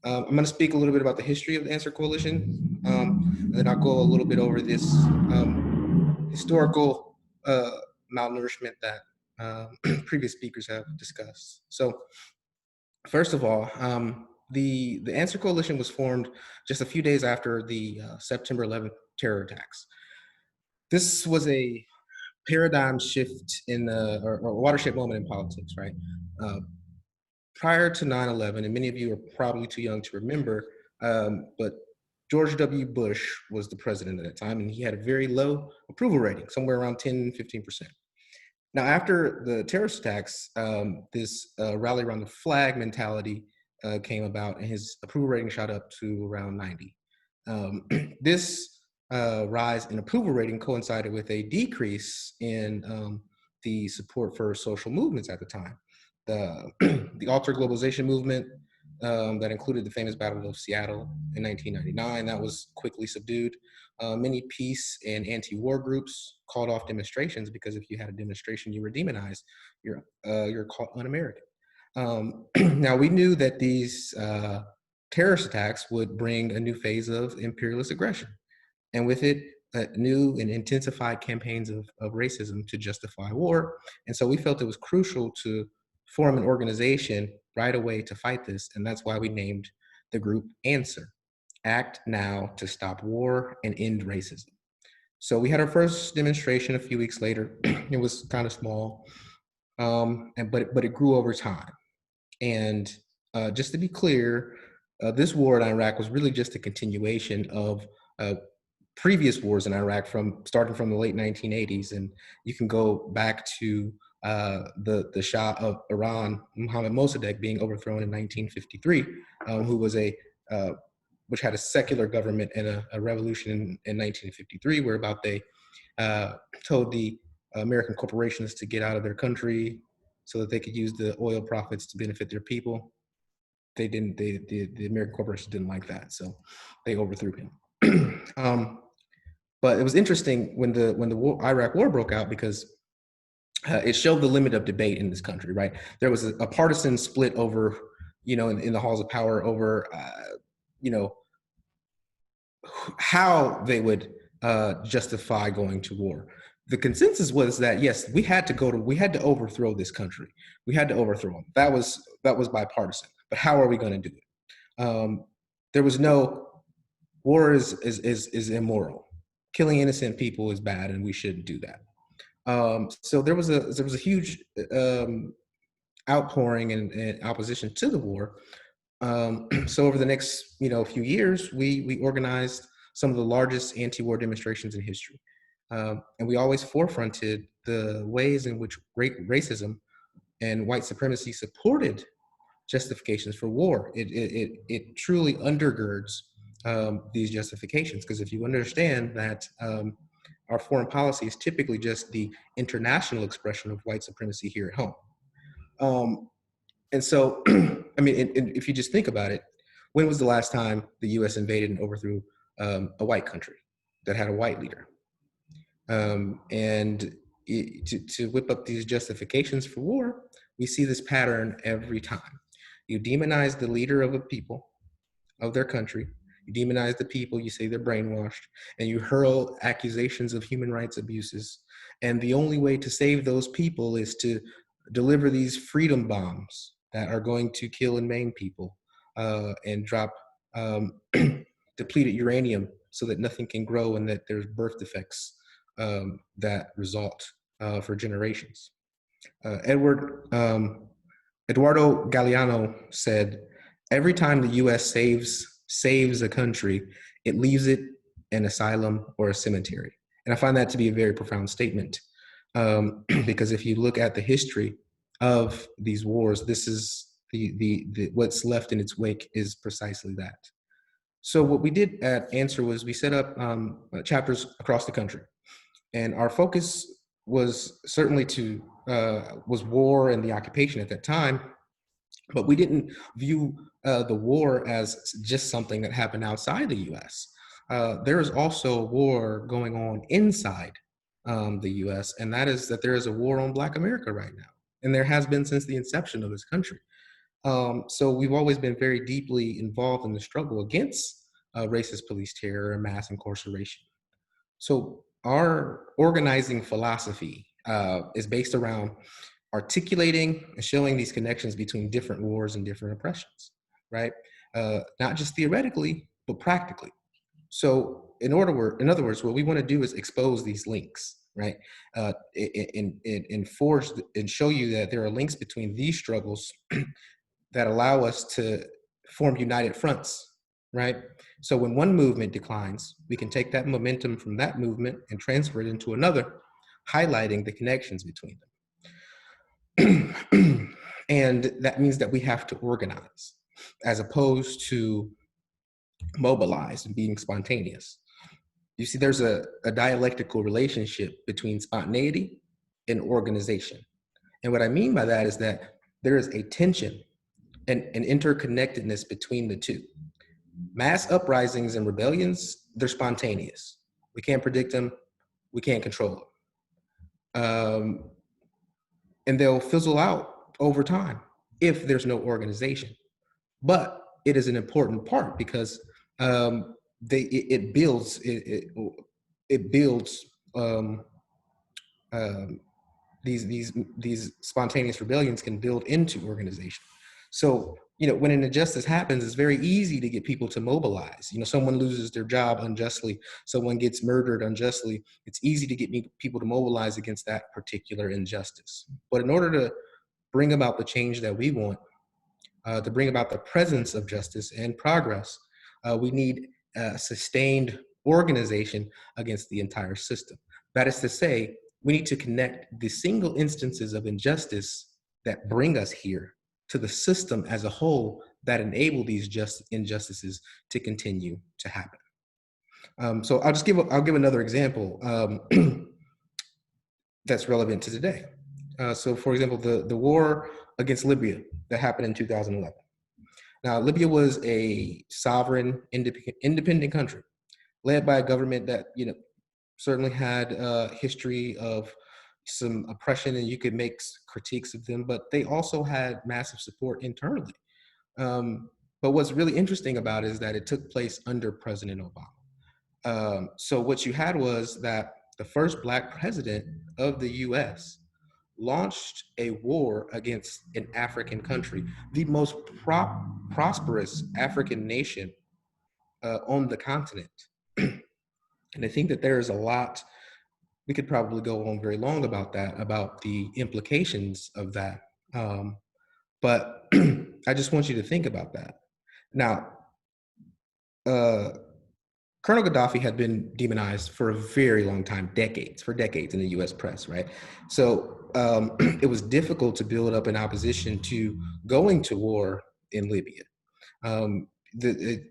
I'm going to speak a little bit about the history of the Answer Coalition, and then I'll go a little bit over this historical malnourishment that previous speakers have discussed. So, first of all, the Answer Coalition was formed just a few days after the September 11th terror attacks. This was a paradigm shift or a watershed moment in politics, right? Prior to 9/11, and many of you are probably too young to remember, but George W. Bush was the president at that time, and he had a very low approval rating, somewhere around 10-15%. Now, after the terrorist attacks, this rally around the flag mentality came about, and his approval rating shot up to around 90. This rise in approval rating coincided with a decrease in the support for social movements at the time. The Alter Globalization movement that included the famous Battle of Seattle in 1999, that was quickly subdued. Many peace and anti-war groups called off demonstrations because if you had a demonstration, you were demonized. You're called un-American. Now, we knew that these terrorist attacks would bring a new phase of imperialist aggression, and with it, new and intensified campaigns of racism to justify war. And so we felt it was crucial to form an organization right away to fight this, and that's why we named the group ANSWER, Act Now to Stop War and End Racism. So we had our first demonstration a few weeks later. It was kind of small, but it grew over time. And just to be clear, this war in Iraq was really just a continuation of previous wars in Iraq starting from the late 1980s, and you can go back to the Shah of Iran, Mohammad Mossadegh, being overthrown in 1953, who was which had a secular government and a revolution in 1953, whereby they told the American corporations to get out of their country so that they could use the oil profits to benefit their people. They didn't. The American corporations didn't like that, so they overthrew him. But it was interesting when the Iraq War broke out, because it showed the limit of debate in this country, right? There was a partisan split over, in the halls of power over, how they would justify going to war. The consensus was that, yes, we had to overthrow this country. We had to overthrow them. That was bipartisan. But how are we going to do it? There was no, war is immoral. Killing innocent people is bad, and we shouldn't do that. So there was a huge outpouring and opposition to the war. So over the next few years, we organized some of the largest anti-war demonstrations in history, and we always forefronted the ways in which racism and white supremacy supported justifications for war. It truly undergirds these justifications, because if you understand that our foreign policy is typically just the international expression of white supremacy here at home. And so, I mean, if you just think about it, when was the last time the US invaded and overthrew a white country that had a white leader? To whip up these justifications for war, we see this pattern every time. You demonize the leader of a people, of their country, you demonize the people, you say they're brainwashed, and you hurl accusations of human rights abuses. And the only way to save those people is to deliver these freedom bombs that are going to kill and maim people, and drop depleted uranium so that nothing can grow and that there's birth defects that result for generations. Eduardo Galeano said, "Every time the US saves a country, it leaves it an asylum or a cemetery." And I find that to be a very profound statement, because if you look at the history of these wars, this is the what's left in its wake is precisely that. So what we did at Answer was we set up chapters across the country. And our focus was certainly was war and the occupation at that time, but we didn't view the war as just something that happened outside the US. There is also a war going on inside the US, and that is that there is a war on Black America right now. And there has been since the inception of this country. So we've always been very deeply involved in the struggle against racist police terror and mass incarceration. So our organizing philosophy is based around articulating and showing these connections between different wars and different oppressions, right? Not just theoretically, but practically. So in other words, what we want to do is expose these links, right? And forge and show you that there are links between these struggles that allow us to form united fronts, right? So when one movement declines, we can take that momentum from that movement and transfer it into another, highlighting the connections between them. And that means that we have to organize as opposed to mobilize and being spontaneous. You see, there's a dialectical relationship between spontaneity and organization. And what I mean by that is that there is a tension and an interconnectedness between the two. Mass uprisings and rebellions, they're spontaneous. We can't predict them, we can't control them. And they'll fizzle out over time if there's no organization. But it is an important part because it builds these spontaneous rebellions can build into organization. So, when an injustice happens, it's very easy to get people to mobilize. Someone loses their job unjustly, someone gets murdered unjustly. It's easy to get people to mobilize against that particular injustice. But in order to bring about the change that we want, to bring about the presence of justice and progress, we need sustained organization against the entire system. That is to say, we need to connect the single instances of injustice that bring us here to the system as a whole that enable these injustices to continue to happen. So I'll give another example that's relevant to today. So for example, the war against Libya that happened in 2011. Now, Libya was a sovereign, independent country led by a government that, certainly had a history of some oppression, and you could make critiques of them, but they also had massive support internally. But what's really interesting about it is that it took place under President Obama. So what you had was that the first Black president of the US launched a war against an African country, the most prosperous African nation on the continent. And I think that there's a lot, we could probably go on very long about that, about the implications of that. But I just want you to think about that. Now, Colonel Gaddafi had been demonized for a very long time, for decades in the US press, right? So it was difficult to build up an opposition to going to war in Libya.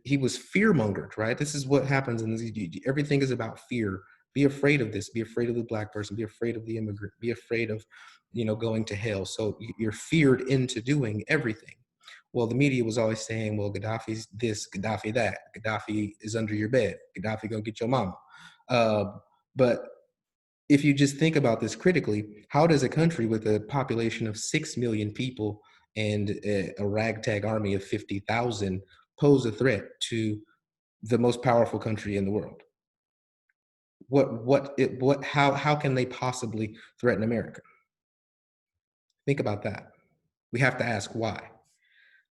He was fear-mongered, right? This is what happens, and everything is about fear. Be afraid of this. Be afraid of the Black person. Be afraid of the immigrant. Be afraid of, going to hell. So you're feared into doing everything. Well, the media was always saying, well, Gaddafi's this, Gaddafi that. Gaddafi is under your bed. Gaddafi gonna get your mama. But if you just think about this critically, how does a country with a population of 6 million people and a ragtag army of 50,000 pose a threat to the most powerful country in the world? How can they possibly threaten America? Think about that. We have to ask why.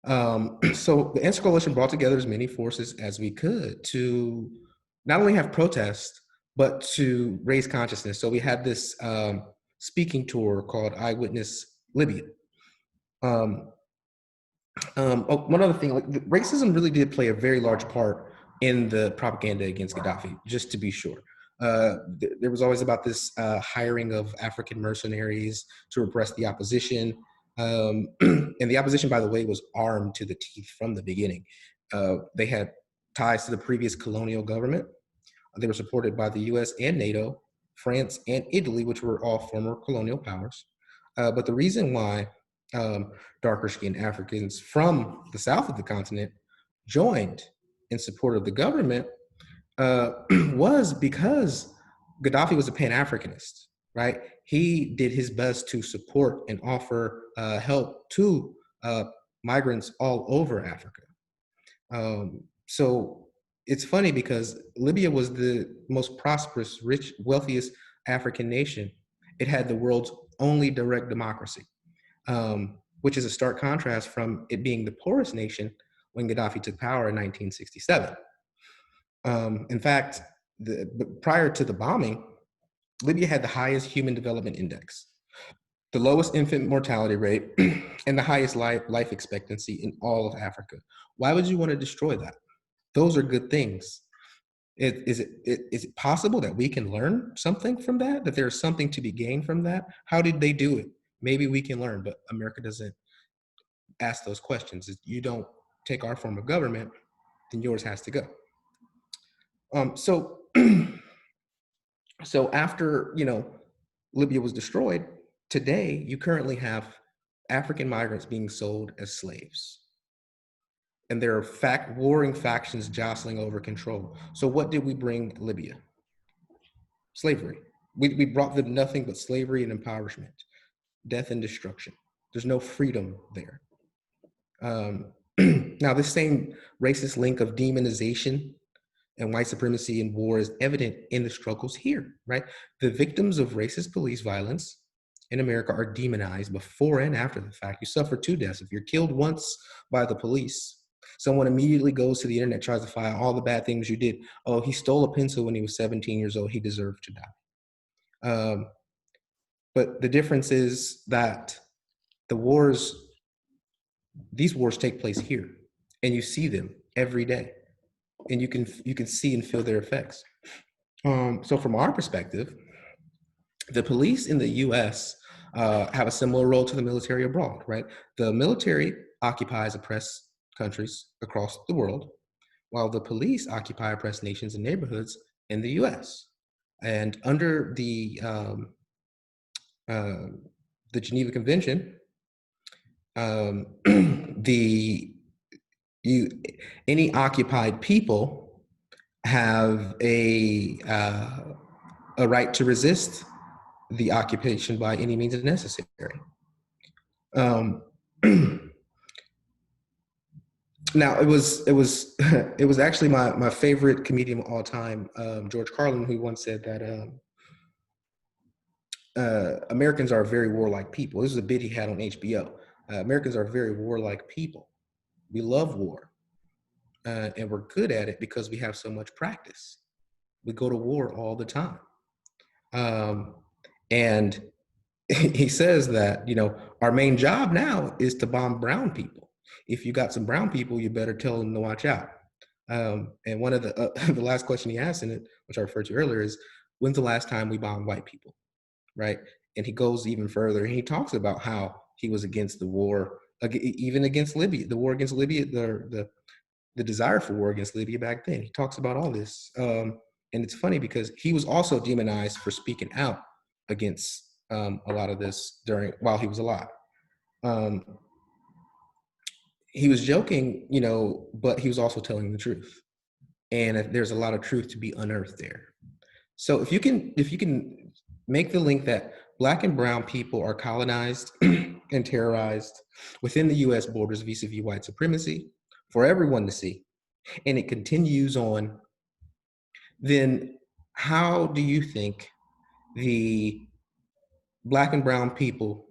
So the Answer Coalition brought together as many forces as we could to not only have protests, but to raise consciousness. So we had this speaking tour called Eyewitness Libya. One other thing, racism really did play a very large part in the propaganda against Gaddafi, just to be sure. There was always about this hiring of African mercenaries to repress the opposition. And the opposition, by the way, was armed to the teeth from the beginning. They had ties to the previous colonial government. They were supported by the US and NATO, France and Italy, which were all former colonial powers. But the reason why darker skinned Africans from the south of the continent joined in support of the government was because Gaddafi was a Pan-Africanist, right? He did his best to support and offer help to migrants all over Africa. So it's funny because Libya was the most prosperous, rich, wealthiest African nation. It had the world's only direct democracy, which is a stark contrast from it being the poorest nation when Gaddafi took power in 1967. In fact, prior to the bombing, Libya had the highest human development index, the lowest infant mortality rate, and the highest life expectancy in all of Africa. Why would you want to destroy that? Those are good things. Is it possible that we can learn something from that? That there's something to be gained from that? How did they do it? Maybe we can learn, but America doesn't ask those questions. If you don't take our form of government, then yours has to go. So after Libya was destroyed, today you currently have African migrants being sold as slaves. And there are warring factions jostling over control. So what did we bring Libya? Slavery. We brought them nothing but slavery and impoverishment, death and destruction. There's no freedom there. Now, this same racist link of demonization and white supremacy in war is evident in the struggles here, right? The victims of racist police violence in America are demonized before and after the fact. You suffer 2 deaths. If you're killed once by the police, someone immediately goes to the internet, tries to find all the bad things you did. Oh, he stole a pencil when he was 17 years old. He deserved to die. But the difference is that these wars take place here, and you see them every day, and you can see and feel their effects. So from our perspective, the police in the US have a similar role to the military abroad, right? The military occupies oppressed countries across the world, while the police occupy oppressed nations and neighborhoods in the US. And under the Geneva Convention, any occupied people have a right to resist the occupation by any means necessary. Now it was actually my favorite comedian of all time, George Carlin, who once said that Americans are very warlike people. This is a bit he had on HBO. Americans are very warlike people. We love war, and we're good at it because we have so much practice. We go to war all the time. And he says that, our main job now is to bomb brown people. If you got some brown people, you better tell them to watch out. And one of the the last question he asked in it, which I referred to earlier, is when's the last time we bombed white people, right? And he goes even further, and he talks about how he was against the war, even against Libya, the war against Libya, the desire for war against Libya back then. He talks about all this, and it's funny because he was also demonized for speaking out against a lot of this while he was alive. He was joking, but he was also telling the truth, and there's a lot of truth to be unearthed there. So if you can make the link that Black and brown people are colonized and terrorized within the U.S. borders vis-a-vis white supremacy for everyone to see, and it continues on, then how do you think the Black and brown people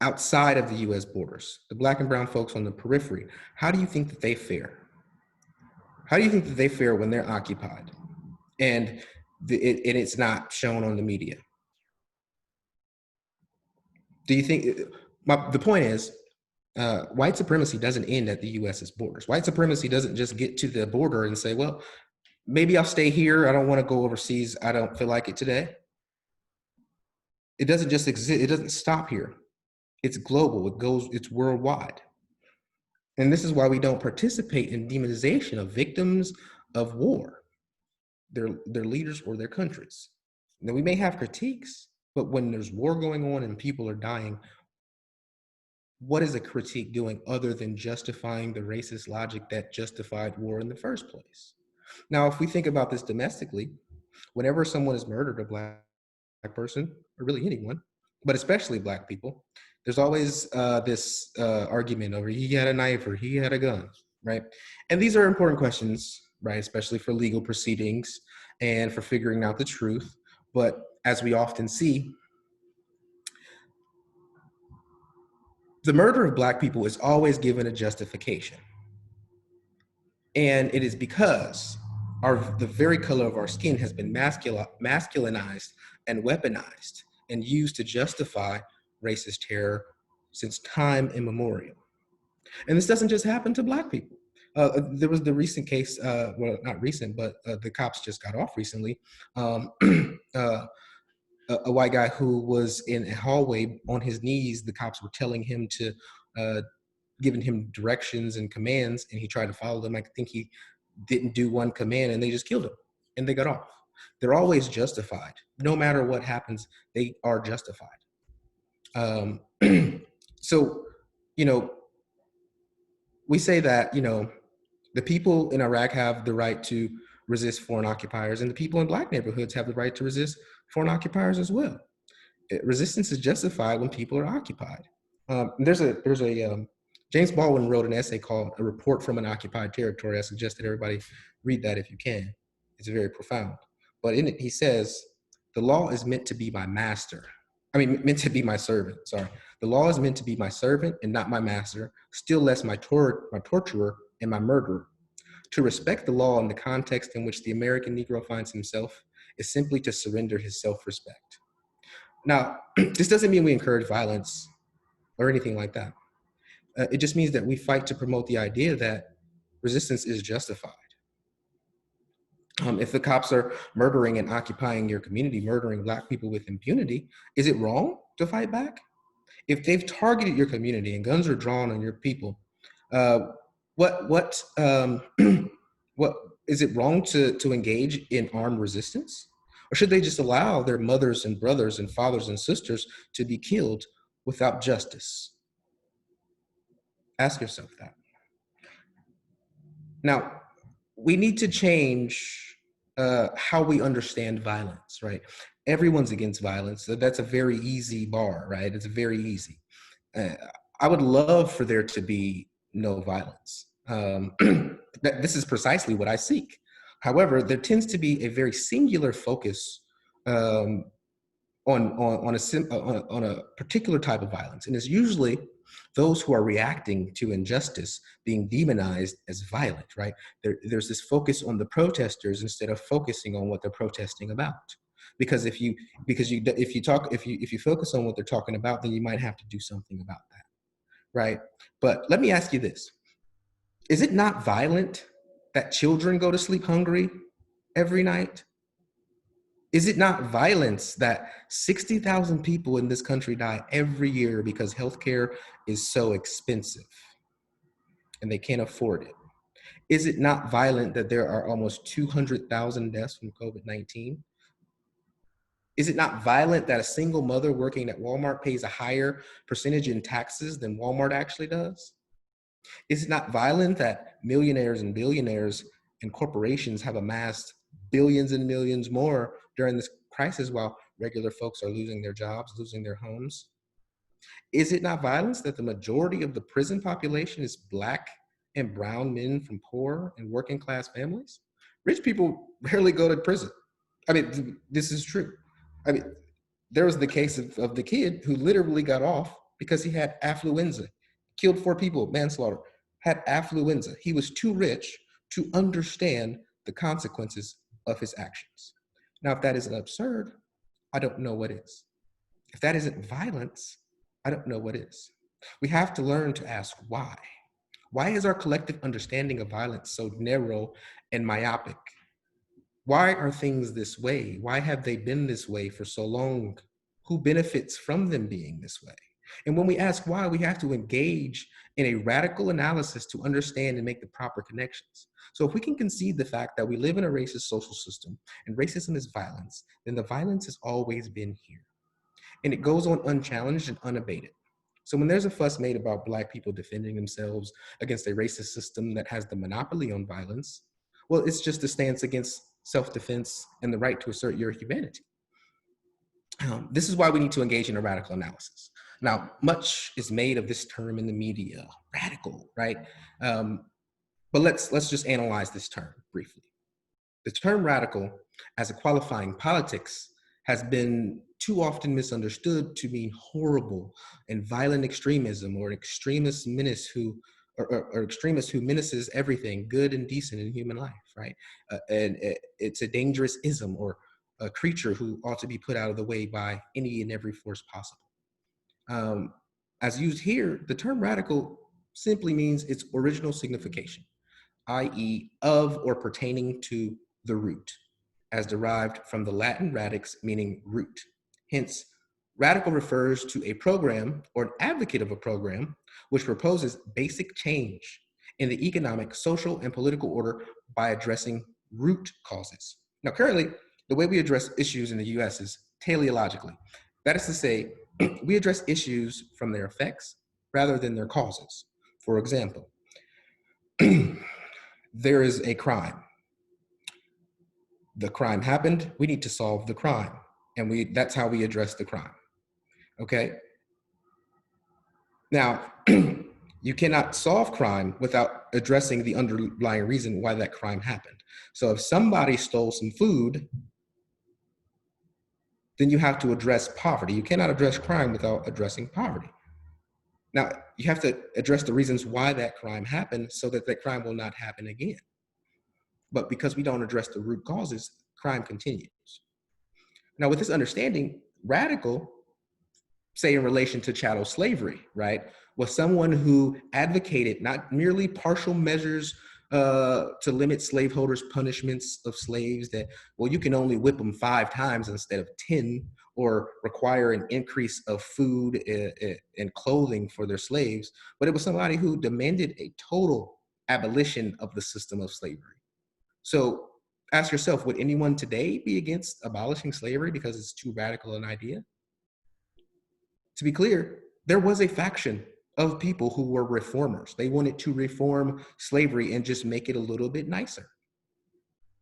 outside of the U.S. borders, the Black and brown folks on the periphery, how do you think that they fare? How do you think that they fare when they're occupied and it's not shown on the media? Do you think, the point is, white supremacy doesn't end at the US's borders. White supremacy doesn't just get to the border and say, well, maybe I'll stay here. I don't want to go overseas. I don't feel like it today. It doesn't just exist. It doesn't stop here. It's global. It's worldwide. And this is why we don't participate in demonization of victims of war, their leaders or their countries. Now, we may have critiques, but when there's war going on and people are dying, what is a critique doing other than justifying the racist logic that justified war in the first place? Now, if we think about this domestically, whenever someone is murdered, a Black person, or really anyone, but especially Black people, there's always this argument over he had a knife or he had a gun, right? And these are important questions, right? Especially for legal proceedings and for figuring out the truth. But as we often see, the murder of Black people is always given a justification. And it is because the very color of our skin has been masculinized and weaponized and used to justify racist terror since time immemorial. And this doesn't just happen to Black people. There was the recent case, well, not recent, but the cops just got off recently. A white guy who was in a hallway on his knees, the cops were telling him to, giving him directions and commands, and he tried to follow them. I think he didn't do one command and they just killed him and they got off. They're always justified. No matter what happens, they are justified. So, we say that, the people in Iraq have the right to resist foreign occupiers, and the people in Black neighborhoods have the right to resist foreign occupiers as well. Resistance is justified when people are occupied. James Baldwin wrote an essay called A Report from an Occupied Territory. I suggest that everybody read that if you can. It's very profound. But in it, he says, the law is meant to be my master. Meant to be my servant, sorry. The law is meant to be my servant and not my master, still less my torturer and my murderer. To respect the law in the context in which the American Negro finds himself is simply to surrender his self-respect. Now, this doesn't mean we encourage violence or anything like that. It just means that we fight to promote the idea that resistance is justified. If the cops are murdering and occupying your community, murdering Black people with impunity, is it wrong to fight back? If they've targeted your community and guns are drawn on your people, what is it wrong to engage in armed resistance? Or should they just allow their mothers and brothers and fathers and sisters to be killed without justice? Ask yourself that. Now, we need to change how we understand violence, right? Everyone's against violence. So that's a very easy bar, right? It's very easy. I would love for there to be no violence. This is precisely what I seek. However, there tends to be a very singular focus on a particular type of violence, and it's usually those who are reacting to injustice being demonized as violent, right? There's this focus on the protesters instead of focusing on what they're protesting about. Because if you focus on what they're talking about, then you might have to do something about that, right? But let me ask you this: Is it not violent that children go to sleep hungry every night? Is it not violence that 60,000 people in this country die every year because healthcare is so expensive and they can't afford it? Is it not violent that there are almost 200,000 deaths from COVID-19? Is it not violent that a single mother working at Walmart pays a higher percentage in taxes than Walmart actually does? Is it not violent that millionaires and billionaires and corporations have amassed billions and millions more during this crisis while regular folks are losing their jobs, losing their homes? Is it not violence that the majority of the prison population is Black and brown men from poor and working class families? Rich people rarely go to prison. I mean, this is true. I mean, there was the case of the kid who literally got off because he had affluenza, killed 4 people, manslaughter, had affluenza. He was too rich to understand the consequences of his actions. Now, if that isn't absurd, I don't know what is. If that isn't violence, I don't know what is. We have to learn to ask why. Why is our collective understanding of violence so narrow and myopic? Why are things this way? Why have they been this way for so long? Who benefits from them being this way? And when we ask why, we have to engage in a radical analysis to understand and make the proper connections. So if we can concede the fact that we live in a racist social system and racism is violence, then the violence has always been here. And it goes on unchallenged and unabated. So when there's a fuss made about Black people defending themselves against a racist system that has the monopoly on violence, well, it's just a stance against self-defense and the right to assert your humanity. This is why we need to engage in a radical analysis. Now, much is made of this term in the media, radical, right? But let's just analyze this term briefly. The term radical as a qualifying politics has been too often misunderstood to mean horrible and violent extremism or an extremist menace or extremist who menaces everything good and decent in human life, right? And it's a dangerous ism or a creature who ought to be put out of the way by any and every force possible. As used here, the term radical simply means its original signification, i.e. of or pertaining to the root, as derived from the Latin radix meaning root. Hence, radical refers to a program or an advocate of a program which proposes basic change in the economic, social, and political order by addressing root causes. Now, currently, the way we address issues in the US is teleologically. That is to say, we address issues from their effects rather than their causes. For example, there is a crime. The crime happened, we need to solve the crime. And that's how we address the crime, okay? Now, you cannot solve crime without addressing the underlying reason why that crime happened. So if somebody stole some food, then you have to address poverty. You cannot address crime without addressing poverty. Now, you have to address the reasons why that crime happened so that that crime will not happen again. But because we don't address the root causes, crime continues. Now, with this understanding, radical, say in relation to chattel slavery, right, was someone who advocated not merely partial measures to limit slaveholders' punishments of slaves that, well, you can only whip them 5 times instead of 10, or require an increase of food and clothing for their slaves, but it was somebody who demanded a total abolition of the system of slavery. So ask yourself, would anyone today be against abolishing slavery because it's too radical an idea? To be clear, there was a faction of people who were reformers. They wanted to reform slavery and just make it a little bit nicer.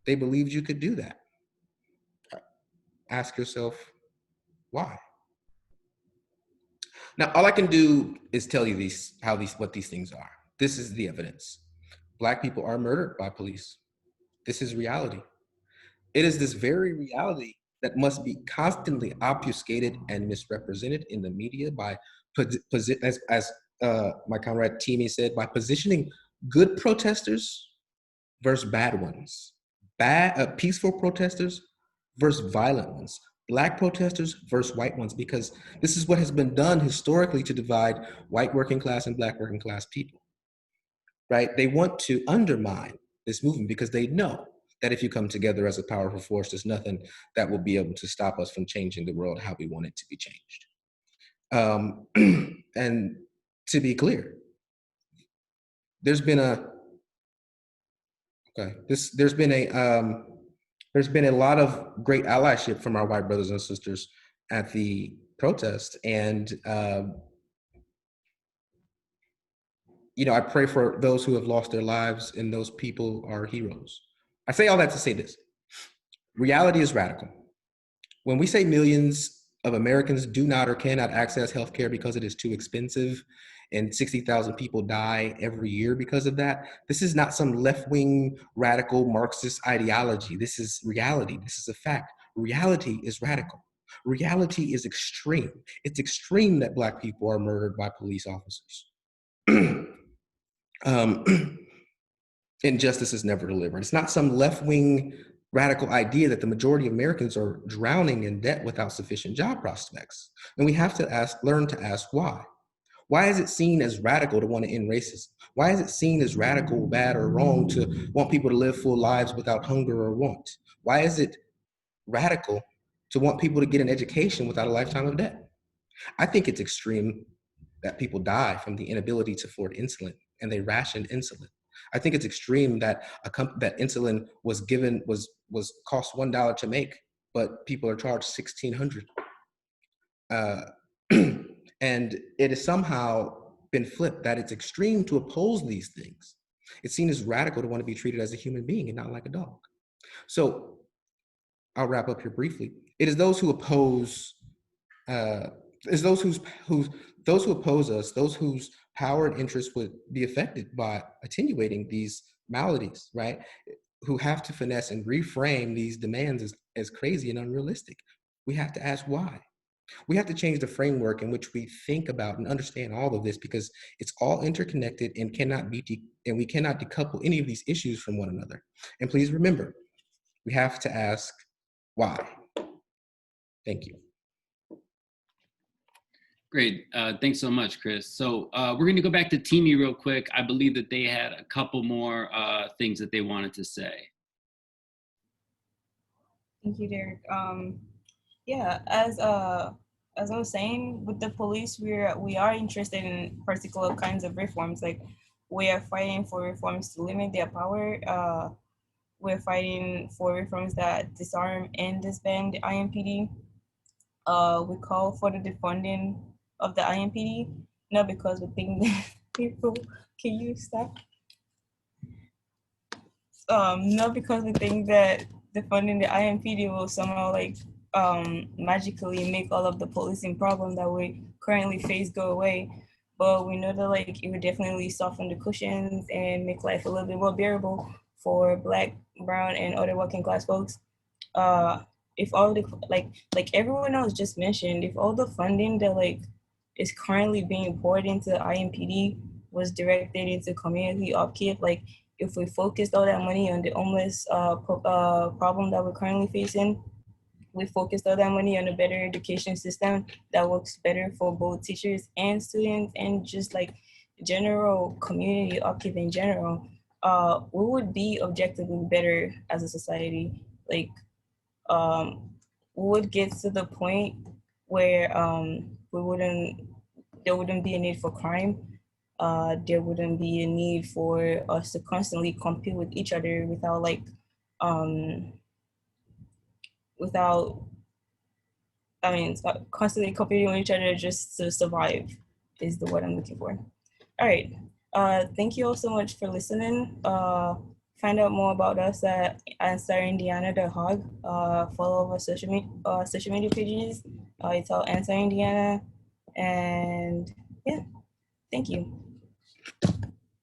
They believed you could do that. Ask yourself, why? Now, all I can do is tell you what these things are. This is the evidence. Black people are murdered by police. This is reality. It is this very reality that must be constantly obfuscated and misrepresented in the media by, as my comrade Timi said, by positioning good protesters versus bad ones, peaceful protesters versus violent ones, Black protesters versus white ones, because this is what has been done historically to divide white working class and Black working class people. right? They want to undermine this movement because they know that if you come together as a powerful force, there's nothing that will be able to stop us from changing the world how we want it to be changed. And to be clear, there's been a there's been a lot of great allyship from our white brothers and sisters at the protest, and I pray for those who have lost their lives, and those people are heroes. I say all that to say this: reality is radical. When we say millions of Americans do not or cannot access healthcare because it is too expensive, and 60,000 people die every year because of that, this is not some left-wing radical Marxist ideology. This is reality. This is a fact. Reality is radical. Reality is extreme. It's extreme that Black people are murdered by police officers. Injustice is never delivered. It's not some left-wing radical idea that the majority of Americans are drowning in debt without sufficient job prospects. And we have to learn to ask why. Why is it seen as radical to want to end racism? Why is it seen as radical, bad, or wrong to want people to live full lives without hunger or want? Why is it radical to want people to get an education without a lifetime of debt? I think it's extreme that people die from the inability to afford insulin and they rationed insulin. I think it's extreme that that insulin was cost $1 to make, but people are charged $1,600. And it has somehow been flipped that it's extreme to oppose these things. It's seen as radical to want to be treated as a human being and not like a dog. So I'll wrap up here briefly. It is those who oppose, those who oppose us, those whose power and interest would be affected by attenuating these maladies, right? Who have to finesse and reframe these demands as crazy and unrealistic. We have to ask why. We have to change the framework in which we think about and understand all of this, because it's all interconnected and we cannot decouple any of these issues from one another. And please remember, we have to ask why. Thank you. Great. Thanks so much, Chris. So we're going to go back to Timi real quick. I believe that they had a couple more things that they wanted to say. Thank you, Derek. Yeah, as I was saying, with the police, we are interested in particular kinds of reforms. Like, we are fighting for reforms to limit their power. We're fighting for reforms that disarm and disband the IMPD. We call for the defunding of the IMPD, not because we think that people, can you stop? Not because we think that defunding the IMPD will somehow magically make all of the policing problem that we currently face go away. But we know that it would definitely soften the cushions and make life a little bit more bearable for Black, brown, and other working class folks. If all the like everyone else just mentioned, if all the funding that is currently being poured into IMPD was directed into community upkeep, if we focused all that money on the homeless problem that we're currently facing, we focused all that money on a better education system that works better for both teachers and students, and just general community upkeep in general, we would be objectively better as a society. We would get to the point where there wouldn't be a need for crime. There wouldn't be a need for us to constantly compete with each other without constantly competing with each other just to survive is the word I'm looking for. All right. Thank you all so much for listening. Find out more about us at answerindiana.org. Follow our social media pages. It's all Answer Indiana. And yeah, thank you.